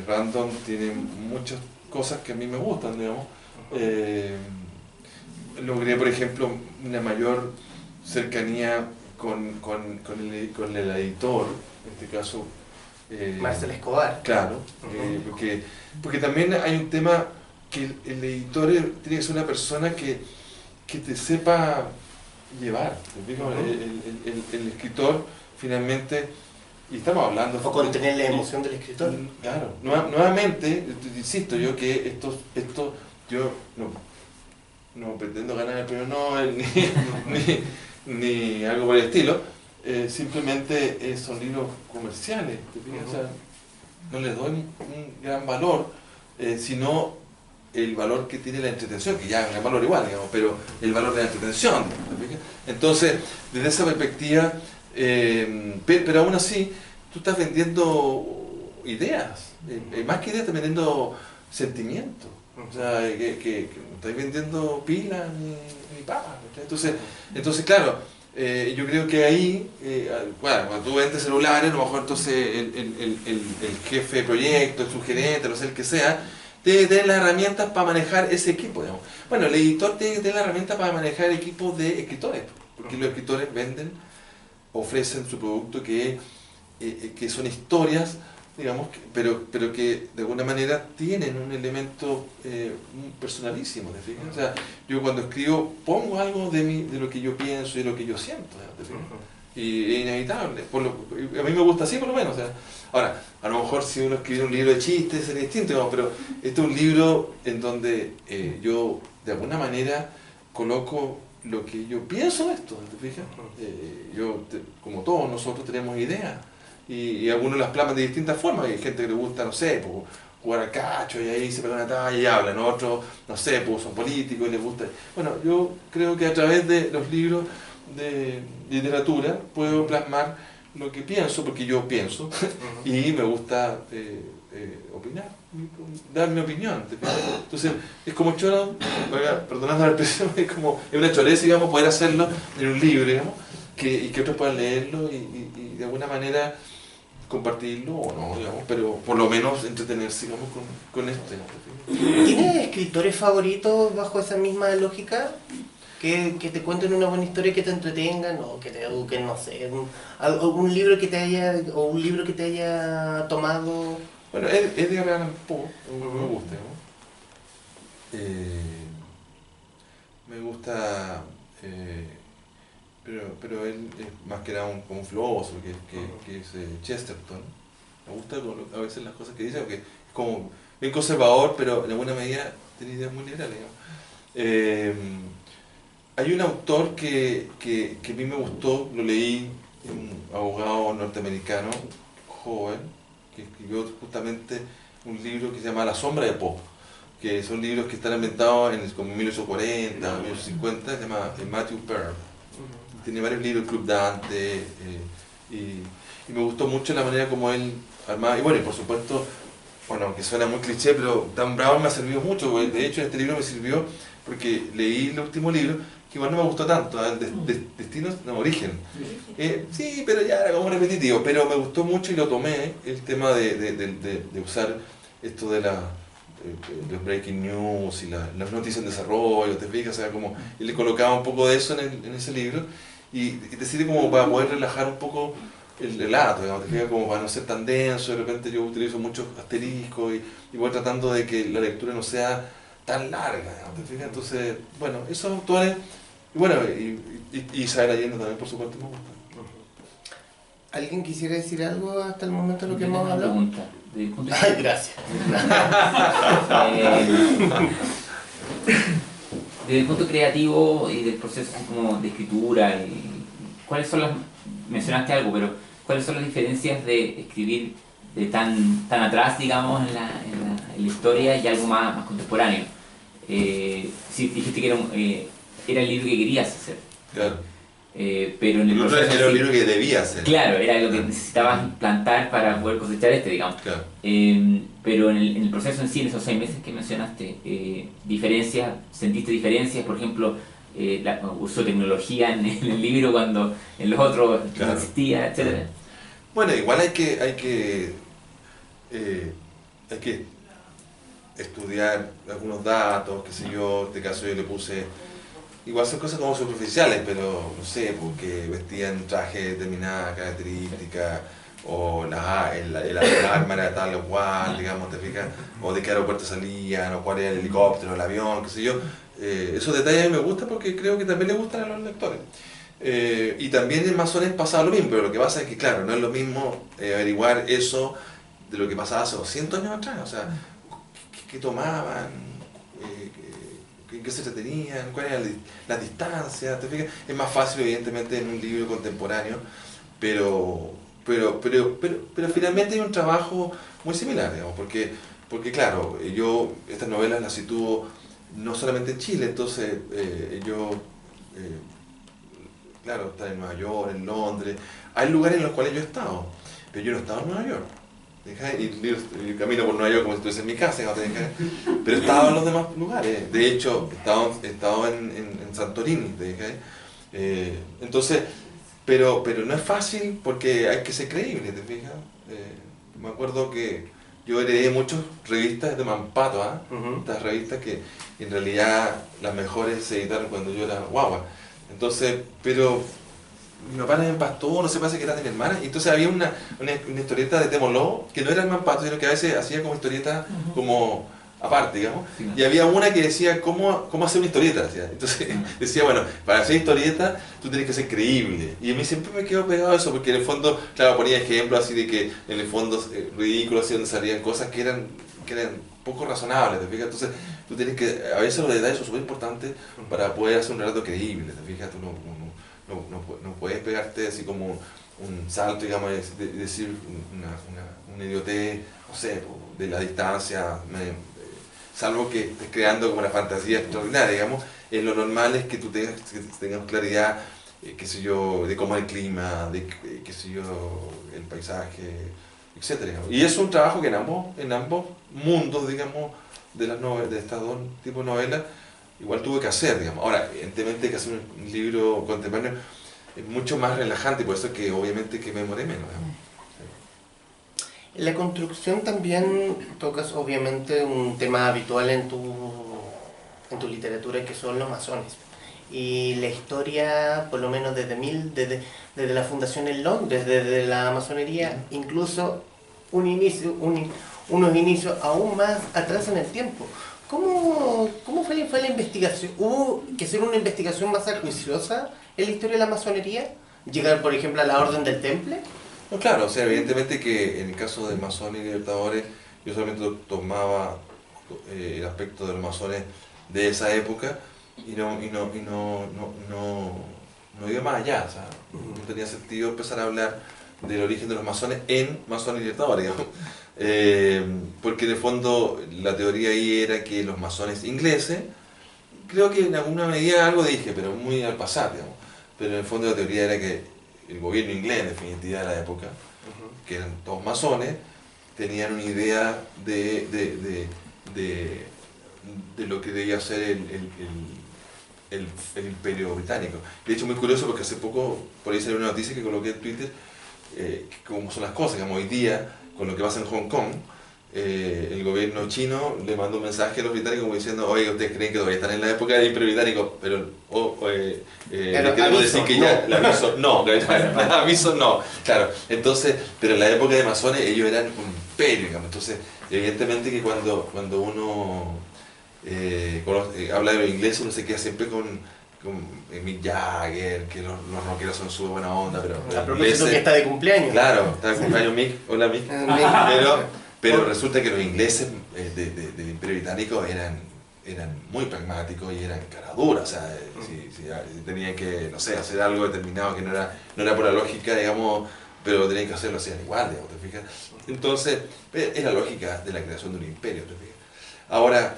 Random tiene muchas cosas que a mí me gustan, digamos. Logré, por ejemplo, una mayor cercanía con el editor, en este caso Marcel Escobar. Claro, porque también hay un tema que el editor tiene que ser una persona que te sepa llevar. El escritor finalmente, y estamos hablando... O contener la emoción del escritor. Claro, nuevamente, insisto yo que esto yo no pretendo ganar el premio Nobel ni algo por el estilo, simplemente son libros comerciales, ¿te fijas? O sea, no les doy un gran valor, sino el valor que tiene la entretención, que ya es un valor igual, digamos, pero el valor de la entretención, ¿te fijas? Entonces, desde esa perspectiva, pero aún así, tú estás vendiendo ideas, más que ideas, estás vendiendo sentimientos. O sea, que no estáis vendiendo pilas ni papas. Entonces claro, yo creo que ahí, bueno, cuando tú vendes celulares, a lo mejor entonces el jefe de proyecto, el subgerente, no sé el que sea, tiene que tener las herramientas para manejar ese equipo, digamos. Bueno, el editor tiene que tener las herramientas para manejar equipos de escritores, porque los escritores ofrecen su producto que son historias, digamos, pero que de alguna manera tienen un elemento personalísimo, ¿te fijas? O sea, yo cuando escribo pongo algo de lo que yo pienso y de lo que yo siento, ¿te fijas? Y es inevitable, a mí me gusta así por lo menos. O sea, ahora, a lo mejor si uno escribe un libro de chistes sería distinto, digamos, pero este es un libro en donde yo de alguna manera coloco lo que yo pienso de esto, ¿te fijas? Como todos nosotros tenemos ideas. Y algunos las plasman de distintas formas. Hay gente que le gusta, no sé, jugar al cacho y ahí se pega una talla y hablan. Otros, no sé, son políticos y les gusta. Bueno, yo creo que a través de los libros de literatura puedo plasmar lo que pienso, porque yo pienso, y me gusta opinar, dar mi opinión. Entonces, es como choro, perdonando la expresión, es una choreza, digamos, poder hacerlo en un libro, digamos, y que otros puedan leerlo y de alguna manera compartirlo o no, digamos, pero por lo menos entretenerse, digamos, con esto. ¿Tienes escritores favoritos bajo esa misma lógica? Que te cuenten una buena historia, que te entretengan o que te eduquen, no sé, un libro que te haya, o un libro que te haya tomado. Bueno, Edgar Allan Poe, me gusta, ¿no? Me gusta, pero él es más que nada como un filósofo, que es Chesterton. Me gusta a veces las cosas que dice, porque es como bien conservador, pero en alguna medida tiene ideas muy liberales, ¿no? Hay un autor que a mí me gustó, lo leí, un abogado norteamericano, joven, que escribió justamente un libro que se llama La sombra de Poe, que son libros que están ambientados en como 1840, 1850, se llama Matthew Pearl. Tiene varios libros, el Club Dante, y me gustó mucho la manera como él armaba, y bueno, y por supuesto, bueno, aunque suena muy cliché, pero Dan Brown me ha servido mucho, porque de hecho este libro me sirvió porque leí el último libro, que igual no me gustó tanto, Destinos, no, Origen. Sí, pero ya era como repetitivo, pero me gustó mucho y lo tomé, el tema de usar esto de los breaking news y las noticias en desarrollo, te fijas, o sea, como, y le colocaba un poco de eso en ese libro, y te sirve como para poder relajar un poco el relato, digamos, te fijas, como para no ser tan denso. De repente yo utilizo muchos asteriscos y voy tratando de que la lectura no sea tan larga, digamos, te fijas. Entonces, bueno, esos autores, y bueno, y Isabel Allende también, por supuesto, me gusta. ¿Alguien quisiera decir algo hasta el momento de lo que Yo tengo hemos una hablado? pregunta. Desde el punto de Ay, gracias. desde el punto creativo y del proceso así como de escritura, ¿cuáles son las, mencionaste algo, pero cuáles son las diferencias de escribir de tan atrás, digamos, en la historia y algo más contemporáneo? Sí, dijiste que era el libro que querías hacer. Claro. Pero en el proceso era un libro que debía hacer. Claro, era lo que necesitabas plantar para poder cosechar digamos. Claro. Pero en el proceso en sí, en esos 6 meses que mencionaste, ¿sentiste diferencias? Por ejemplo, usó tecnología en el libro cuando en los otros Claro. no existía, etc. Bueno, igual hay que estudiar algunos datos, qué sé yo. En este caso yo le puse, igual son cosas como superficiales, pero no sé, porque vestían traje de determinada característica, o el arma era tal o cual, digamos, te fijas, o de qué aeropuerto salían, o cuál era el helicóptero, el avión, qué sé yo. Esos detalles me gustan porque creo que también les gustan a los lectores. Y también en Masones pasaba lo mismo, pero lo que pasa es que, claro, no es lo mismo averiguar eso de lo que pasaba hace 200 años atrás, o sea, qué tomaban, en qué se entretenían, cuál era la distancia, ¿te fijas? Es más fácil, evidentemente, en un libro contemporáneo, pero finalmente hay un trabajo muy similar, digamos, porque claro, yo estas novelas las sitúo no solamente en Chile, entonces claro, está en Nueva York, en Londres, hay lugares en los cuales yo he estado, pero yo no he estado en Nueva York. Y camino por Nueva York como si estuviese en mi casa, pero he estado en los demás lugares. De hecho, he estado en Santorini, entonces, pero no es fácil porque hay que ser creíble, ¿te fijas? Me acuerdo que yo heredé muchas revistas de Mampato, estas revistas que en realidad las mejores se editaron cuando yo era guagua. Entonces, pero mi papá me empastó, no sé, parece que era de mi hermana, y entonces había una historieta de Temoló, que no era el Mampato, sino que a veces hacía como historieta como aparte, digamos, sí. Y había una que decía cómo hacer una historieta, decía. Entonces decía, bueno, para hacer historieta tú tienes que ser creíble, y a mí siempre me quedó pegado eso, porque en el fondo, claro, ponía ejemplos así de que en el fondo ridículos, así donde salían cosas que eran poco razonables, ¿te fijas? Entonces tú tienes que, a veces los detalles son súper importantes para poder hacer un relato creíble, ¿te fijas? Tú no puedes pegarte así como un salto, digamos, de decir una idiotez, no sé, de la distancia, salvo que estés creando como una fantasía extraordinaria, digamos. Lo normal es que tú tengas claridad, qué sé yo, de cómo es el clima, de qué sé yo, el paisaje, etcétera. Y es un trabajo que en ambos mundos, digamos, de estas dos tipos de novelas, igual tuve que hacer, digamos. Ahora, evidentemente que hacer un libro contemporáneo es mucho más relajante, por eso es que obviamente que me demoré menos, digamos. En la construcción también tocas obviamente un tema habitual en tu literatura, que son los masones. Y la historia, por lo menos desde la fundación en Londres, desde la masonería, incluso unos inicios aún más atrás en el tiempo. ¿Cómo fue la investigación? ¿Hubo que hacer una investigación más acuiciosa en la historia de la masonería? ¿Llegar, por ejemplo, a la Orden del Temple? No, claro, o sea, evidentemente que en el caso de masones y libertadores, yo solamente tomaba el aspecto de los masones de esa época y no iba más allá, o sea, no tenía sentido empezar a hablar del origen de los masones en masones y libertadores, digamos. Porque en el fondo la teoría ahí era que los masones ingleses, creo que en alguna medida algo dije, pero muy al pasar, digamos, pero en el fondo la teoría era que el gobierno inglés, en definitiva, de la época, que eran todos masones, tenían una idea de lo que debía ser el imperio británico. De hecho, muy curioso porque hace poco, por ahí salió una noticia que coloqué en Twitter, cómo son las cosas, digamos, hoy día, con lo que pasa en Hong Kong, el gobierno chino le mandó un mensaje a los británicos como diciendo, oye, ustedes creen que todavía están en la época del imperio británico, pero le queremos decir que ya, el aviso no, el aviso no, claro. Entonces, pero en la época de masones ellos eran un imperio, digamos. Entonces, evidentemente que cuando uno habla de los ingleses, uno se queda siempre con Mick Jagger, que los rockeros son súper buena onda, pero a propósito que está de cumpleaños. Claro, está de cumpleaños Mick, hola Mick. Pero resulta que los ingleses del Imperio Británico eran muy pragmáticos y eran cara dura, o sea, si tenían que, no sé, hacer algo determinado que no era por la lógica, digamos, pero tenían que hacerlo, hacían igual, digamos, ¿te fijas? Entonces, es la lógica de la creación de un imperio, ¿te fijas? Ahora,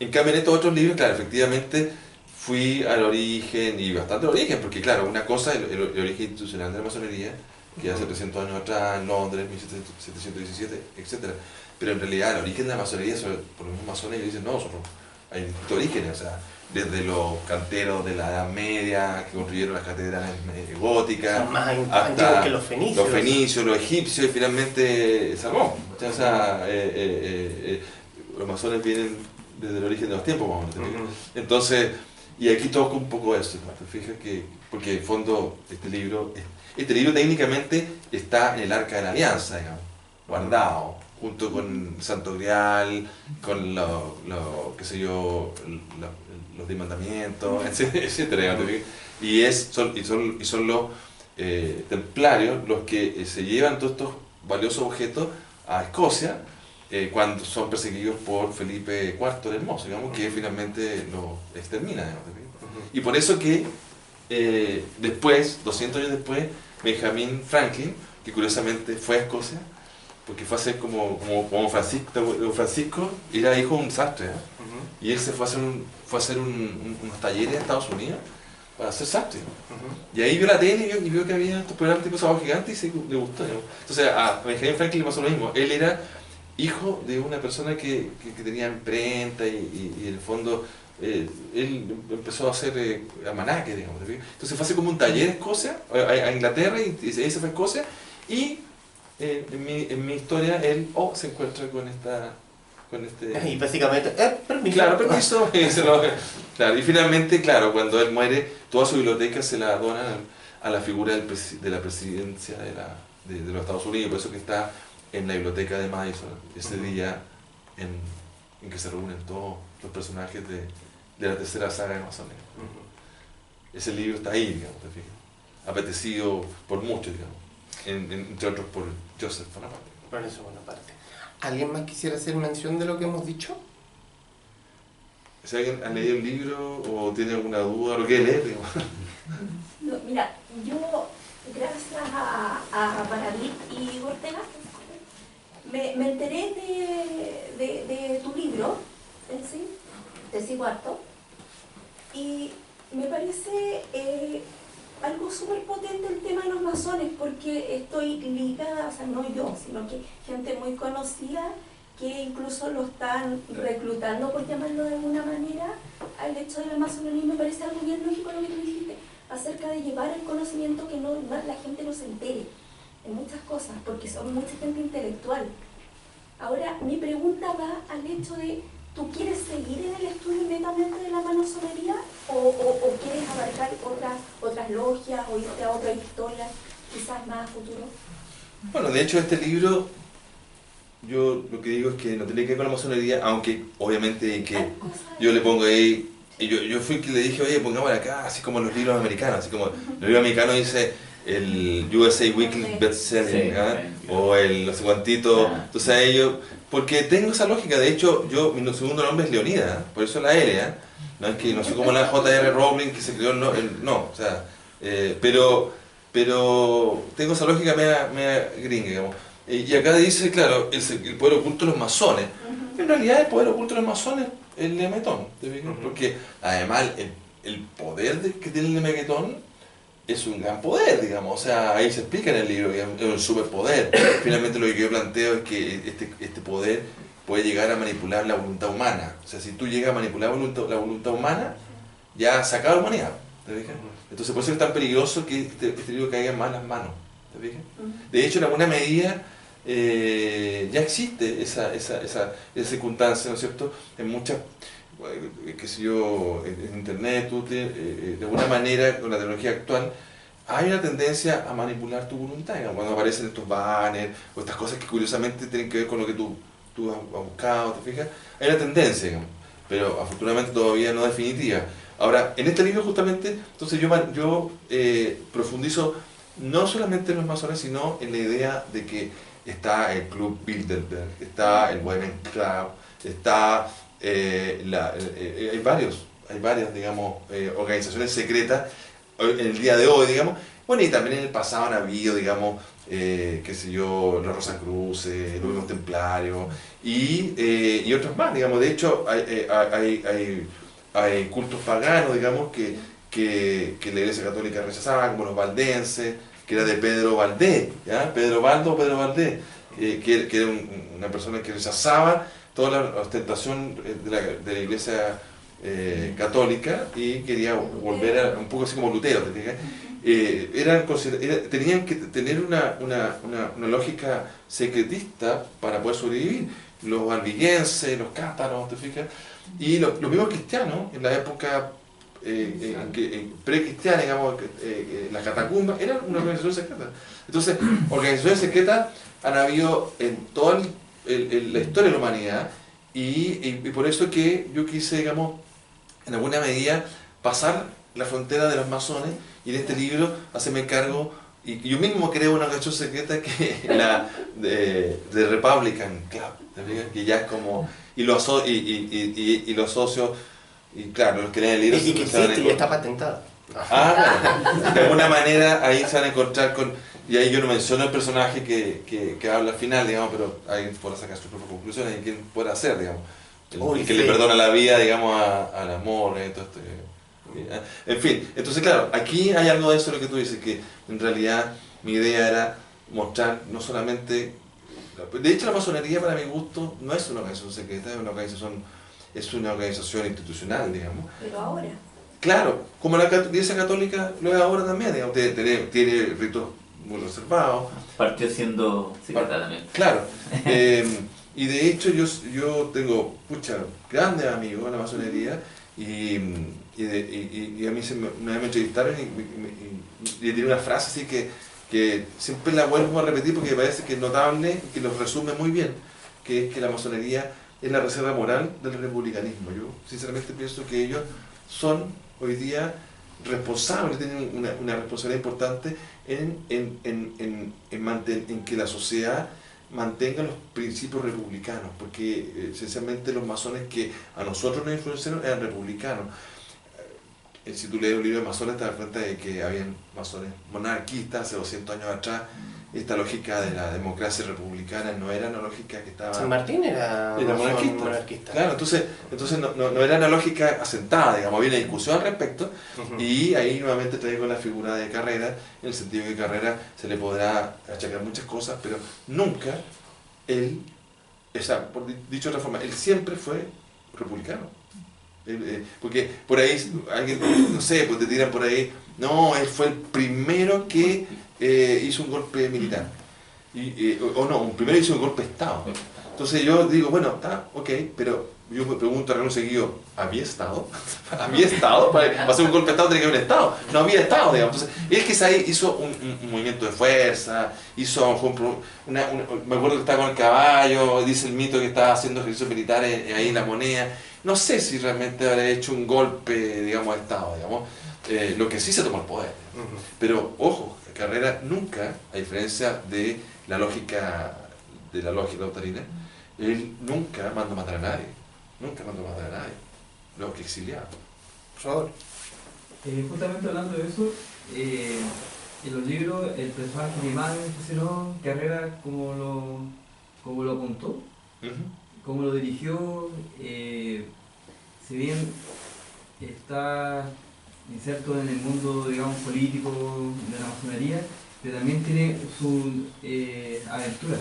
en cambio en estos otros libros, claro, efectivamente fui al origen, y bastante al origen, porque claro, una cosa es el origen institucional de la masonería, que hace 300 años atrás, en Londres, 1717, etc. Pero en realidad el origen de la masonería, por los mismos masones, ellos dicen, no, hay distintos orígenes, o sea, desde los canteros de la Edad Media, que construyeron las catedrales góticas, son más hasta antiguos que los fenicios. Los egipcios, y finalmente Salomón. O sea, los masones vienen desde el origen de los tiempos, más o menos. Entonces, y aquí toca un poco eso, ¿no? ¿Te fijas? Porque en el fondo este libro técnicamente está en el Arca de la Alianza, digamos, guardado, junto con Santo Grial, con qué sé yo, los 10 mandamientos, etcétera. Y son los templarios los que se llevan todos estos valiosos objetos a Escocia cuando son perseguidos por Felipe IV el Hermoso, digamos, que finalmente los extermina, digamos. Y por eso que después, 200 años después, Benjamin Franklin, que curiosamente fue a Escocia, porque fue a ser como Francisco, era hijo de un sastre, y él se fue a hacer unos talleres a Estados Unidos para hacer sastre. Y ahí vio la tele y vio que había estos programas tipo Sábado Gigante y le gustó. Entonces a Benjamin Franklin le pasó lo mismo. Él era hijo de una persona que tenía imprenta y en el fondo él empezó a hacer almanaques, digamos. Entonces fue a hacer como un taller en Escocia, a Inglaterra, y ahí se fue a Escocia, y en mi historia él se encuentra con este... Y básicamente, permiso. Claro, permiso. Claro, y finalmente, claro, cuando él muere, toda su biblioteca se la donan a la figura de la presidencia de los Estados Unidos, por eso que está en la biblioteca de Madison, ese día en que se reúnen todos los personajes de la tercera saga de Masones. Ese libro está ahí, digamos, te fijas, apetecido por muchos, digamos, entre otros por Joseph Bonaparte. Por eso Bonaparte. ¿Alguien más quisiera hacer mención de lo que hemos dicho? Si alguien ha leído el libro o tiene alguna duda, lo quiere leer, digamos. No, mira, yo, gracias a Paradit y Ortega, me enteré de tu libro, en sí, Tesis Cuarto, y me parece algo súper potente el tema de los masones, porque estoy ligada, o sea, no yo, sino que gente muy conocida que incluso lo están reclutando, por llamarlo de alguna manera, al hecho de la masonería. Y me parece algo bien lógico lo que tú dijiste, acerca de llevar el conocimiento que la gente no se entere en muchas cosas, porque son mucha gente intelectual. Ahora, mi pregunta va al hecho de ¿tú quieres seguir en el estudio netamente de la masonería o quieres abarcar otras logias o irte a otra historia quizás más a futuro? Bueno, de hecho este libro, yo lo que digo es que no tiene que ver con la masonería, aunque obviamente que yo le pongo ahí, y yo fui que le dije, oye, pongámosla acá, así como los libros americanos, así como el libro americano dice el USA Weekly Bestseller, Sí, ¿ah? sí. O el no sé cuantito, entonces a ellos, porque tengo esa lógica, de hecho mi segundo nombre es Leonida, ¿eh? Por eso la L, ¿eh? No es que no soy como la J.R. Rowling que se creó no, o sea, pero tengo esa lógica media gringa, digamos. Y acá dice, claro, el poder oculto de los masones. En realidad el poder oculto de los masones es el Lemetón, ¿te fijas? Porque además el poder que tiene el Lemetón es un gran poder, digamos. O sea, ahí se explica en el libro que es un superpoder. Finalmente lo que yo planteo es que este poder puede llegar a manipular la voluntad humana. O sea, si tú llegas a manipular la voluntad humana, ya se acaba la humanidad. ¿Te fijas? Entonces por eso es tan peligroso que este libro caiga en malas manos. ¿Te fijas? De hecho, en alguna medida ya existe esa circunstancia, ¿no es cierto? En muchas, qué sé yo, en internet, de alguna manera, con la tecnología actual, hay una tendencia a manipular tu voluntad, digamos, cuando aparecen estos banners o estas cosas que curiosamente tienen que ver con lo que tú has buscado, ¿te fijas? Hay una tendencia, digamos, pero afortunadamente todavía no definitiva. Ahora, en este libro justamente, entonces yo profundizo no solamente en los masones, sino en la idea de que está el Club Bilderberg, está el Women Club, está hay varias, digamos, organizaciones secretas en el día de hoy, digamos. Bueno, y también en el pasado han habido, digamos, qué sé yo, los Rosacruces, los Mismos Templarios y otros más, digamos. De hecho, hay cultos paganos, digamos, que la Iglesia Católica rechazaba, como los valdenses, que era de Pedro Valdés, ¿ya? Pedro Valdés, que era una persona que rechazaba toda la ostentación de la Iglesia católica y quería volver a un poco así como Lutero, ¿te fijas? Tenían que tener una lógica secretista para poder sobrevivir. Los albigenses, los cátaros, ¿te fijas? Y los mismos cristianos, en la época pre-cristiana, digamos, las catacumbas, eran una organización secreta. Entonces, organizaciones secretas han habido en toda la historia de la humanidad y por eso que yo quise, digamos, en alguna medida, pasar la frontera de los masones y en este libro hacerme cargo, y yo mismo creo una organización secreta que es la de Republican Club, que ya es como, y los socios, y claro, los que leen el libro Y que existe y está patentado. Claro. De alguna manera ahí se van a encontrar con, y ahí yo no menciono el personaje que habla al final, digamos, pero ahí podrá sacar sus propias conclusiones y quién puede hacer, digamos. El que le perdona la vida, digamos, al amor, todo esto. En fin, entonces claro, aquí hay algo de eso lo que tú dices, que en realidad mi idea era mostrar no solamente... De hecho la masonería para mi gusto no es una organización secreta, es una organización institucional, digamos. Pero ahora. Claro, como la Iglesia Católica lo es ahora también, digamos, tiene ritos muy reservados. Partió siendo secreta también. Claro. Y de hecho yo tengo grandes amigos en la masonería y a mí una vez me entrevistaron y tiene una frase así que siempre la vuelvo a repetir porque me parece que es notable, que lo resume muy bien, que es que la masonería es la reserva moral del republicanismo. Yo sinceramente pienso que ellos son hoy día responsables, tienen una responsabilidad importante en que la sociedad mantenga los principios republicanos, porque esencialmente los masones que a nosotros nos influenciaron eran republicanos. Si tú lees un libro de masones te das cuenta de que habían masones monarquistas hace 200 años atrás. Esta lógica de la democracia republicana no era una lógica que estaba... San Martín era monarquista. Claro, entonces no era una lógica asentada, digamos, había una discusión al respecto, y ahí nuevamente traigo la figura de Carrera, en el sentido que Carrera se le podrá achacar muchas cosas, pero nunca él, por dicho de otra forma, él siempre fue republicano. Porque por ahí, alguien, no sé, pues te tiran por ahí, no, él fue el primero que hizo un golpe militar. O no, primero hizo un golpe de Estado. Entonces yo digo, bueno, está, ok, pero yo me pregunto a Renato seguido, ¿había estado? ¿Había estado? Para hacer un golpe de estado tenía que haber estado. No había estado, digamos. Entonces, él quizá hizo un movimiento de fuerza, hizo a lo mejor me acuerdo que estaba con el caballo, dice el mito que estaba haciendo ejercicios militares ahí en La Moneda. No sé si realmente habrá hecho un golpe, digamos, de estado, digamos. Lo que sí se tomó el poder. Pero, ojo, Carrera nunca, a diferencia de la lógica doctrina, él nunca mandó matar a nadie. Nunca mandó matar a nadie. Los que exiliaban. Por favor. Justamente hablando de eso, en los libros el personaje de Madison Cicerón, Carrera, como lo apuntó, cómo lo dirigió, si bien está inserto en el mundo, digamos, político de la masonería, pero también tiene sus aventuras.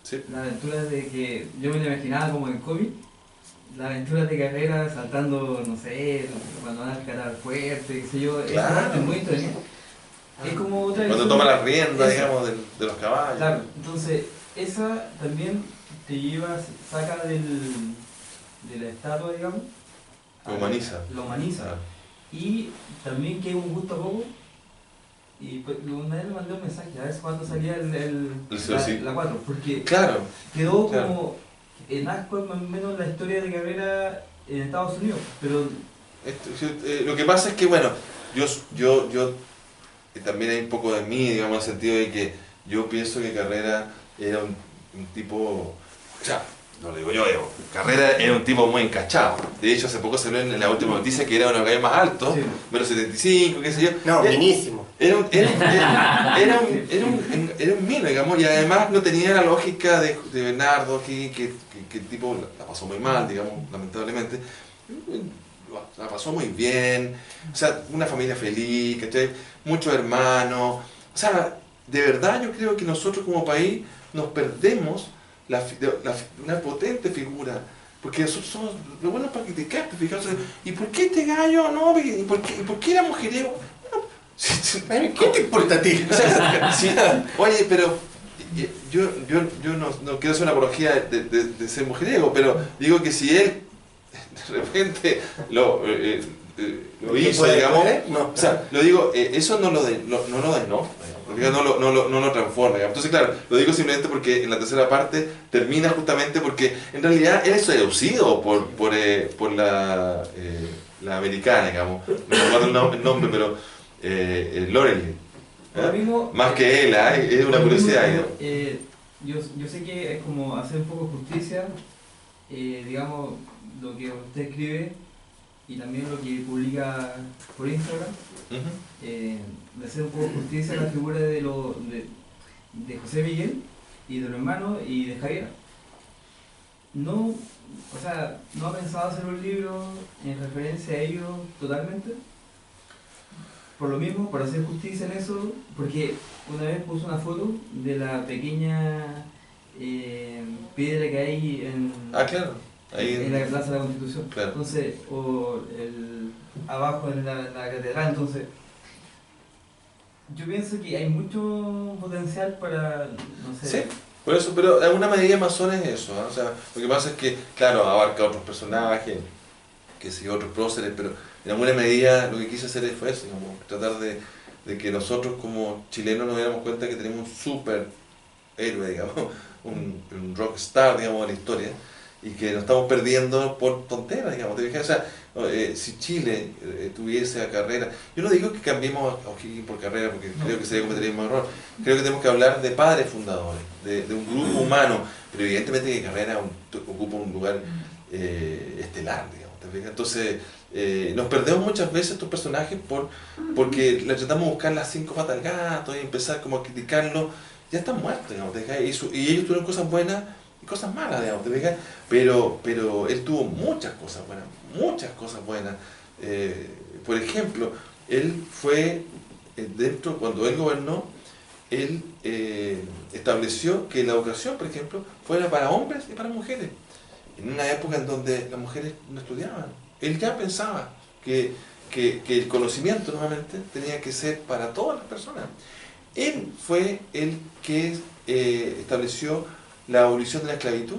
Sí. Las aventuras de que yo me lo imaginaba como en cómic, las aventuras de Carrera saltando, no sé, cuando van a escalar fuerte, qué sé yo, Claro. es muy entretenida. Es como otra Cuando visión. toma la rienda, Esa. digamos, de los caballos. Claro, entonces esa también te lleva, saca de la estatua, digamos. Lo humaniza. Lo humaniza. Claro. Y también que es un gusto a poco. Y pues, una vez le mandé un mensaje, a ver cuándo salía la 4, porque Claro. quedó Claro. como en asco más o menos la historia de Carrera en Estados Unidos, pero Lo que pasa es que, bueno, yo también hay un poco de mí, digamos, en el sentido de que yo pienso que Carrera era un tipo, o sea, no lo digo yo, Carrera era un tipo muy encachado. De hecho, hace poco se vio en la última noticia que era uno de los gallos más altos, Sí. menos 75, qué sé yo. No, Era- minísimo. Era un mino, digamos, y además no tenía la lógica de Bernardo, que el tipo la pasó muy mal, digamos, lamentablemente. La pasó muy bien, o sea, una familia feliz, ¿cachai? Muchos hermanos. O sea, de verdad yo creo que nosotros como país nos perdemos una potente figura. Porque nosotros somos lo buenos para criticar, fijarse, ¿y por qué este gallo no? ¿Y por qué era mujeriego? ¿Qué te importa a ti? O sea, sí, oye, pero yo no quiero hacer una apología de ser mujeriego, pero digo que si él de repente lo hizo, digamos, No. o sea, lo digo, eso no lo denota, no lo transforma, digamos. Entonces, claro, lo digo simplemente porque en la tercera parte termina justamente porque en realidad él es seducido por la americana, digamos, no me acuerdo el nombre, pero Lorelei. ahora mismo Más que él, es una curiosidad. yo sé que es como hacer un poco justicia, digamos, lo que usted escribe y también lo que publica por Instagram, de hacer un poco justicia a la figura de José Miguel y de los hermanos y de Javier. No, o sea, ¿no ha pensado hacer un libro en referencia a ellos totalmente? Por lo mismo, para hacer justicia en eso, porque una vez puso una foto de la pequeña piedra que hay Claro. Ahí en la Plaza de la Constitución. Claro. Entonces, abajo en la catedral, entonces, yo pienso que hay mucho potencial para, no sé. Sí, por eso, pero en alguna medida Masón es eso, ¿eh? O sea, lo que pasa es que, claro, abarca otros personajes, que sí, otros próceres, pero en alguna medida lo que quise hacer fue eso, como tratar de que nosotros como chilenos nos diéramos cuenta que tenemos un súper héroe, digamos, un rockstar, digamos, de la historia, y que nos estamos perdiendo por tonteras, digamos. ¿Te fijas? O sea, si Chile tuviese a Carrera, yo no digo que cambiemos a O'Higgins por Carrera, porque creo que sería cometer el mismo error. Creo que tenemos que hablar de padres fundadores, de un grupo humano, pero evidentemente que Carrera ocupa un lugar estelar, digamos. ¿Te fijas? Entonces, nos perdemos muchas veces estos personajes porque le tratamos de buscar las 5 patas al gato y empezar como a criticarlo. Ya están muertos, digamos, ¿te fijas? Y ellos tuvieron cosas buenas y cosas malas, digamos, ¿te fijas? Pero él tuvo muchas cosas buenas. Por ejemplo, él fue, cuando él gobernó, él estableció que la educación, por ejemplo, fuera para hombres y para mujeres. En una época en donde las mujeres no estudiaban. Él ya pensaba que el conocimiento nuevamente tenía que ser para todas las personas. Él fue el que estableció la abolición de la esclavitud.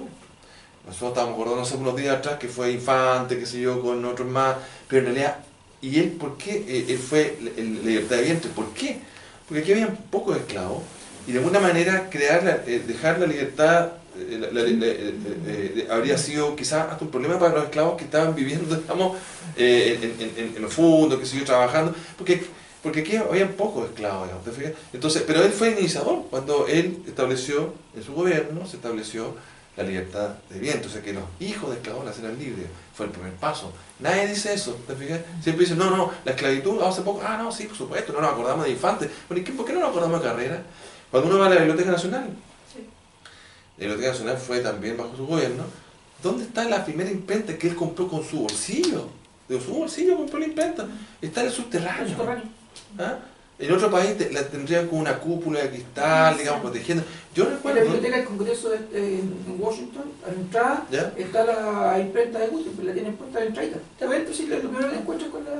nosotros estábamos acordando hace unos días atrás que fue Infante, qué sé yo, con otros más, pero en realidad, ¿y él por qué? Él fue la libertad de vientre, ¿por qué? Porque aquí había pocos esclavos y de alguna manera dejar la libertad habría sido quizás hasta un problema para los esclavos que estaban viviendo, digamos, en los fundos, que siguió trabajando, porque aquí había pocos esclavos, digamos, ¿te fijas? Entonces, pero él fue el iniciador cuando él estableció, en su gobierno, se estableció la libertad de vientre, o sea que los hijos de esclavos eran libres, fue el primer paso. Nadie dice eso, ¿te fijas? Siempre dicen, no, la esclavitud, hace poco, no, sí, por supuesto, no nos acordamos de Infante. ¿Por qué no nos acordamos de Carrera? Cuando uno va a la Biblioteca Nacional, la Biblioteca Nacional fue también bajo su gobierno, ¿dónde está la primera imprenta que él compró con su bolsillo? De su bolsillo compró la imprenta, está en el subterráneo. ¿Ah? En otro país la tendrían con una cúpula de cristal, digamos, protegiendo. Yo En recuerdo... la biblioteca del Congreso en Washington, a la entrada, ¿Ya? está la imprenta de Gutenberg, la tienen puesta a la entrada. Te adentro, sí, lo primero que encuentras con la...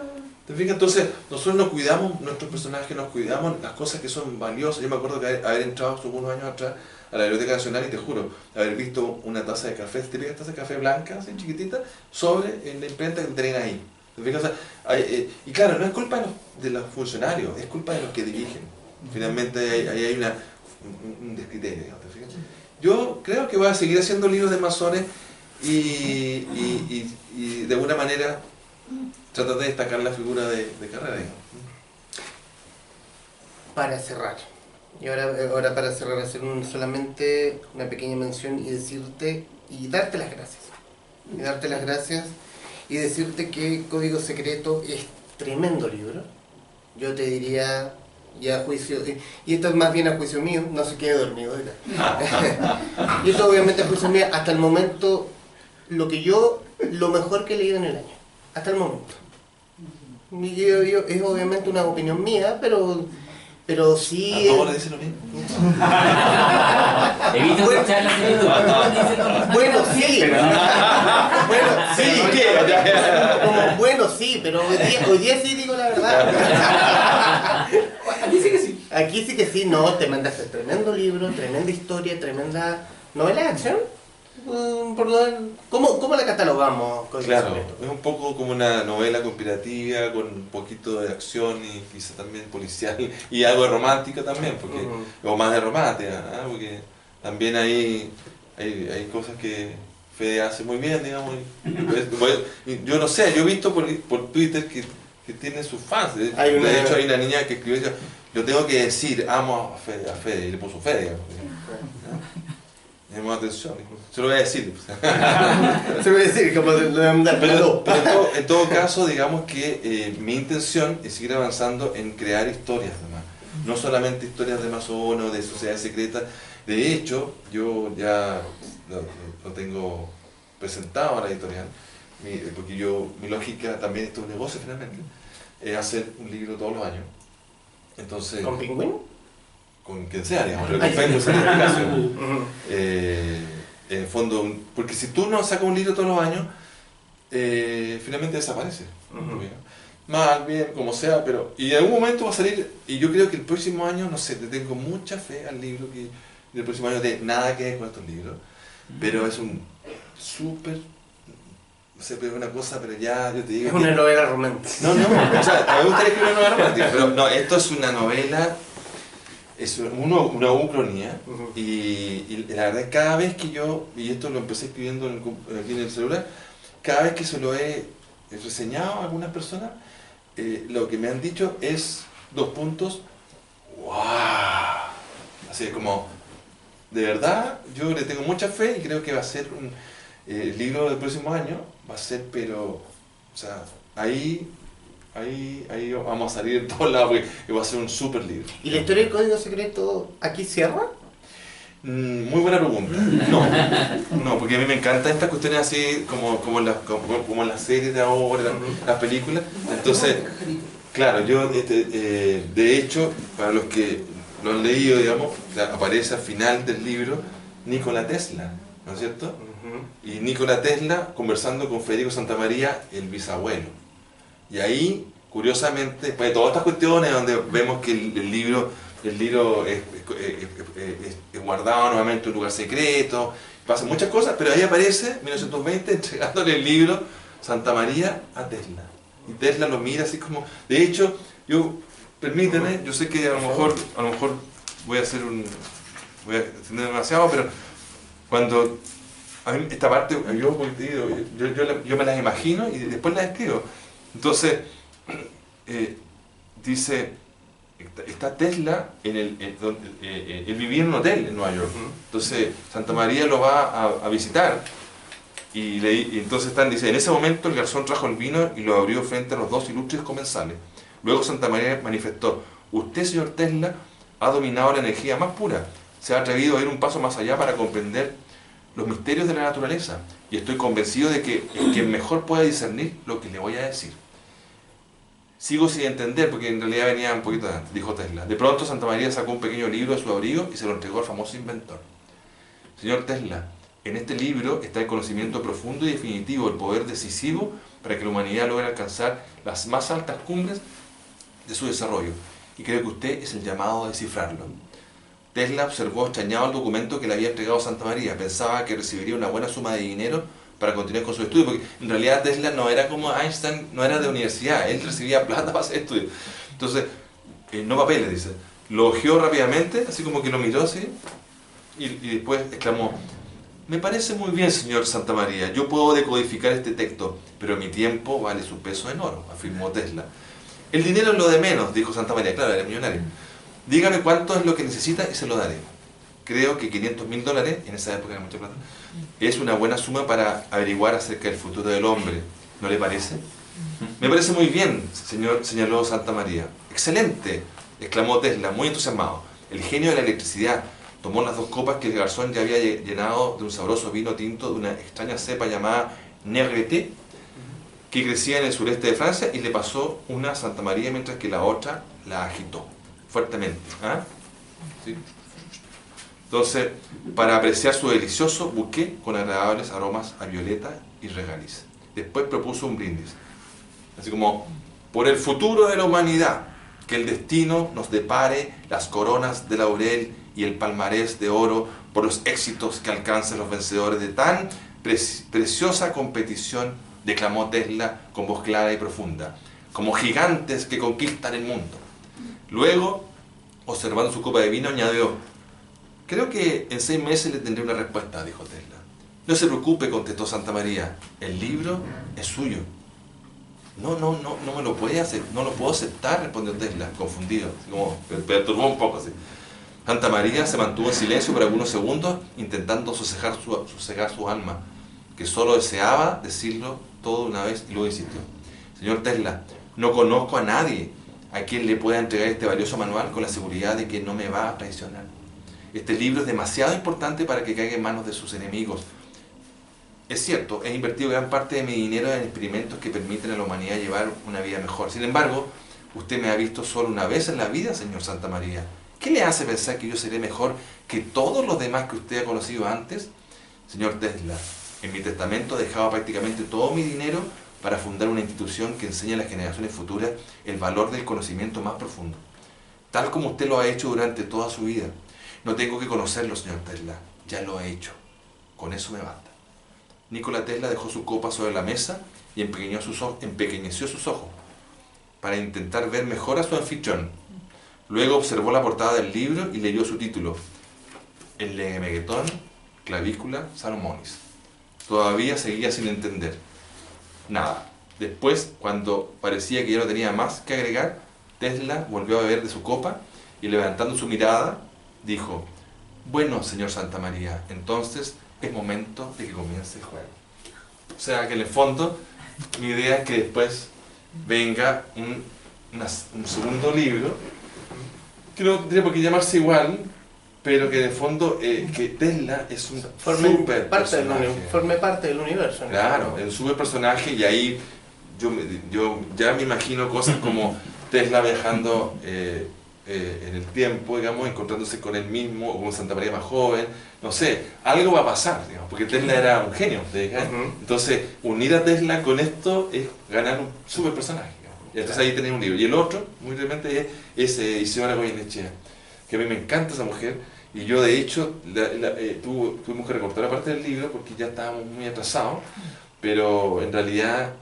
¿Te fijas? Entonces, nosotros nos cuidamos, nuestros personajes nos cuidamos, las cosas que son valiosas. Yo me acuerdo que haber entrado hace unos años atrás a la Biblioteca Nacional y te juro, haber visto una taza de café, típica taza de café blanca, así chiquitita, en la imprenta que tenían ahí. ¿Te fijas? O sea, y claro, no es culpa de los funcionarios, es culpa de los que dirigen. Finalmente ahí hay un descriterio, digamos, ¿te fijas? Yo creo que voy a seguir haciendo libros de masones y de alguna manera tratar de destacar la figura de Carrera, digamos. Para cerrar, y ahora para cerrar, hacer solamente una pequeña mención y decirte, y darte las gracias. Y darte las gracias y decirte que Código Secreto es tremendo libro. Yo te diría, ya a juicio, y esto es más bien a juicio mío, no se quede dormido, y esto obviamente a juicio mío, hasta el momento, lo mejor que he leído en el año, hasta el momento. Es obviamente una opinión mía, pero sí... ¿A todos le dicen lo mismo? Evita escuchar la serie. Bueno, sí. Bueno, sí, pero hoy día sí digo la verdad. Aquí sí que sí. Aquí sí que sí, no, te mandaste tremendo libro, tremenda historia, tremenda novela de acción. ¿Cómo la catalogamos? Claro, es un poco como una novela conspirativa con un poquito de acción y quizá también policial y algo de romántica también, porque, o más de romántica, ¿no? Porque también hay cosas que Fede hace muy bien, digamos. Y yo no sé, yo he visto por Twitter que tiene sus fans. De hecho hay una niña que escribió, yo tengo que decir, amo a Fede, y le puso Fede, digamos. Llamó atención, se lo voy a decir. Se lo voy a decir, como lo voy a mandar. Pero en todo caso, digamos que mi intención es seguir avanzando en crear historias, además. No solamente historias de masones, de sociedades secretas. De hecho, yo ya lo tengo presentado a la editorial, porque mi lógica también, esto es un negocio finalmente, es hacer un libro todos los años. Entonces, ¿Con Pingüín? Con quien sea, digamos, el caso. En el fondo, porque si tú no sacas un libro todos los años, finalmente desaparece. Mal, bien, como sea, pero... Y en algún momento va a salir, y yo creo que el próximo año, no sé, le tengo mucha fe al libro, que el próximo año tiene nada que ver con estos libros, pero es un súper... No sé, pero una cosa, pero ya yo te digo... Es una novela romántica. No, o sea, me gustaría escribir una novela romántica, pero no, esto es una novela... Es una ucronía y la verdad cada vez que yo, y esto lo empecé escribiendo aquí en el celular, cada vez que se lo he reseñado a algunas personas, lo que me han dicho es 2 puntos, ¡wow! Así como, de verdad, yo le tengo mucha fe y creo que va a ser el libro del próximo año, va a ser, pero, o sea, ahí vamos a salir de todos lados porque va a ser un súper libro. ¿Y la historia del Código Secreto aquí cierra? Muy buena pregunta. No, porque a mí me encantan estas cuestiones así como en las series de ahora, las películas. Entonces, claro, yo de hecho, para los que lo han leído, digamos, aparece al final del libro Nikola Tesla, ¿no es cierto? Y Nikola Tesla conversando con Federico Santamaría, el bisabuelo. Y ahí, curiosamente, pues todas estas cuestiones donde vemos que el libro es guardado nuevamente en un lugar secreto, pasan muchas cosas, pero ahí aparece 1920 entregándole el libro Santa María a Tesla. Y Tesla lo mira así como... De hecho, permíteme, yo sé que a lo mejor voy a extender demasiado, pero cuando... A mí esta parte, yo me las imagino y después las escribo. Entonces, dice, está Tesla, él vivía en un hotel en Nueva York. Entonces, Santa María lo va a visitar. Y entonces dice, en ese momento el garzón trajo el vino y lo abrió frente a los dos ilustres comensales. Luego Santa María manifestó, usted, señor Tesla, ha dominado la energía más pura. Se ha atrevido a ir un paso más allá para comprender los misterios de la naturaleza. Y estoy convencido de que quien mejor pueda discernir lo que le voy a decir. Sigo sin entender, porque en realidad venía un poquito antes, dijo Tesla. De pronto Santa María sacó un pequeño libro de su abrigo y se lo entregó al famoso inventor. Señor Tesla, en este libro está el conocimiento profundo y definitivo, el poder decisivo para que la humanidad logre alcanzar las más altas cumbres de su desarrollo. Y creo que usted es el llamado a descifrarlo. Tesla observó extrañado el documento que le había entregado Santa María. Pensaba que recibiría una buena suma de dinero para continuar con su estudio, porque en realidad Tesla no era como Einstein, no era de universidad, él recibía plata para hacer estudios. Entonces, no papeles, dice. Lo hojeó rápidamente, así como que lo miró así, y después exclamó, me parece muy bien, señor Santa María, yo puedo decodificar este texto, pero mi tiempo vale su peso en oro, afirmó Tesla. El dinero es lo de menos, dijo Santa María, claro, era millonario. Dígame cuánto es lo que necesita y se lo daré. Creo que $500.000, en esa época era mucha plata, es una buena suma para averiguar acerca del futuro del hombre. ¿No le parece? Me parece muy bien, señor, señaló Santa María. Excelente, exclamó Tesla, muy entusiasmado. El genio de la electricidad tomó las 2 copas que el garzón ya había llenado de un sabroso vino tinto de una extraña cepa llamada Negrete, que crecía en el sureste de Francia, y le pasó una a Santa María mientras que la otra la agitó fuertemente. ¿Ah? ¿Sí? Entonces, para apreciar su delicioso buqué con agradables aromas a violeta y regaliz. Después propuso un brindis. Así como, por el futuro de la humanidad, que el destino nos depare las coronas de laurel y el palmarés de oro por los éxitos que alcancen los vencedores de tan preciosa competición, declamó Tesla con voz clara y profunda, como gigantes que conquistan el mundo. Luego, observando su copa de vino, añadió, creo que en 6 meses le tendré una respuesta, dijo Tesla. No se preocupe, contestó Santa María, el libro es suyo. No me lo puede hacer, no lo puedo aceptar, respondió Tesla, confundido, como perturbó un poco así. Santa María se mantuvo en silencio por algunos segundos, intentando sosegar su alma, que solo deseaba decirlo todo una vez, y luego insistió. Señor Tesla, no conozco a nadie a quien le pueda entregar este valioso manual con la seguridad de que no me va a traicionar. Este libro es demasiado importante para que caiga en manos de sus enemigos. Es cierto, he invertido gran parte de mi dinero en experimentos que permiten a la humanidad llevar una vida mejor. Sin embargo, usted me ha visto solo una vez en la vida, señor Santa María. ¿Qué le hace pensar que yo seré mejor que todos los demás que usted ha conocido antes? Señor Tesla, en mi testamento dejaba prácticamente todo mi dinero para fundar una institución que enseñe a las generaciones futuras el valor del conocimiento más profundo, tal como usted lo ha hecho durante toda su vida. No tengo que conocerlo, señor Tesla, ya lo he hecho. Con eso me basta. Nikola Tesla dejó su copa sobre la mesa y empequeñeció sus ojos para intentar ver mejor a su anfitrión. Luego observó la portada del libro y leyó su título, El Lemegeton Clavicula Salomonis. Todavía seguía sin entender nada. Después, cuando parecía que ya no tenía más que agregar, Tesla volvió a beber de su copa y, levantando su mirada, dijo, bueno, señor Santa María, entonces es momento de que comience el juego. O sea, que en el fondo, mi idea es que después venga un segundo libro, que no tendría por qué llamarse igual, pero que de fondo, que Tesla es un super personaje. Forme parte del universo. Claro, es un super personaje, y ahí yo ya me imagino cosas como Tesla viajando en el tiempo, digamos, encontrándose con él mismo, o con Santa María más joven, no sé, algo va a pasar, digamos, porque Tesla era un genio. Entonces, unir a Tesla con esto es ganar un super personaje. Y entonces ahí tenés un libro. Y el otro, muy realmente, es Isidora Goyenechea, que a mí me encanta esa mujer, Y yo de hecho tuvimos que recortar la parte del libro porque ya estábamos muy atrasados, pero en realidad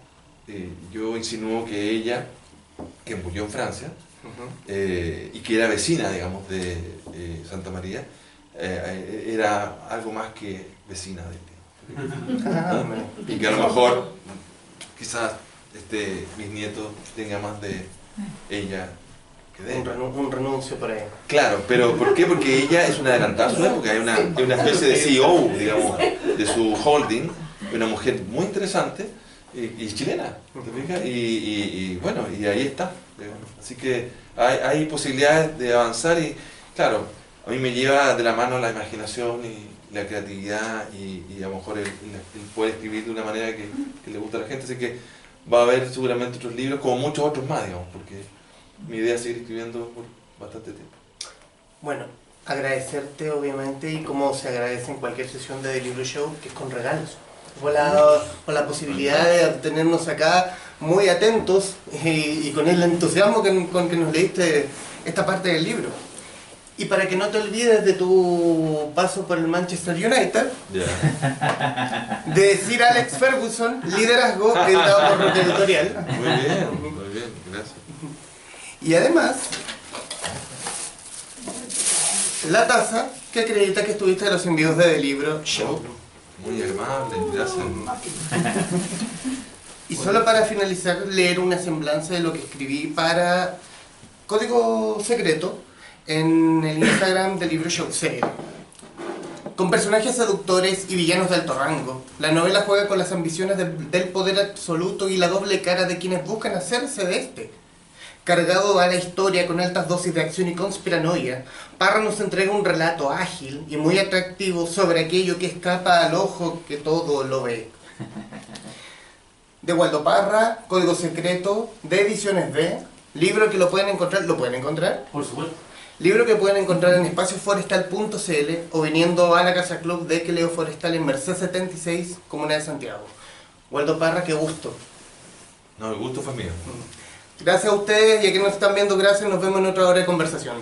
yo insinúo que ella, que murió en Francia, y que era vecina, digamos, de Santa María, era algo más que vecina de él. Y que a lo mejor, quizás, mis nietos tengan más de ella que de él. Un renuncio por ahí. Claro, pero ¿por qué? Porque ella es una adelantada a su época, es una especie de CEO, digamos, de su holding, una mujer muy interesante y chilena, ¿te fijas? Y bueno, y ahí está. Así que hay posibilidades de avanzar y, claro, a mí me lleva de la mano la imaginación y la creatividad y a lo mejor el poder escribir de una manera que le gusta a la gente, así que va a haber seguramente otros libros, como muchos otros más, digamos, porque mi idea es seguir escribiendo por bastante tiempo. Bueno, agradecerte obviamente, y como se agradece en cualquier sesión de The Libro Show, que es con regalos. Por la posibilidad de tenernos acá muy atentos y con el entusiasmo con que nos leíste esta parte del libro. Y para que no te olvides de tu paso por el Manchester United, de decir Alex Ferguson, liderazgo, editado por Roque Editorial. Muy bien, gracias. Y además, la taza que acredita que estuviste en los envíos de The Libro Show. Muy amable, gracias. Y solo para finalizar, leer una semblanza de lo que escribí para Código Secreto en el Instagram de Libro Show Serie. Con personajes seductores y villanos de alto rango, la novela juega con las ambiciones del poder absoluto y la doble cara de quienes buscan hacerse de este. Cargado a la historia con altas dosis de acción y conspiranoia, Parra nos entrega un relato ágil y muy atractivo sobre aquello que escapa al ojo que todo lo ve. De Waldo Parra, Código Secreto, de Ediciones B, libro que lo pueden encontrar? Por supuesto. Libro que pueden encontrar en espacioforestal.cl o viniendo a la Casa Club de Queleo Forestal en Merced 76, Comuna de Santiago. Waldo Parra, qué gusto. No, el gusto fue mío. Gracias a ustedes y a quienes nos están viendo, gracias. Nos vemos en otra hora de conversación.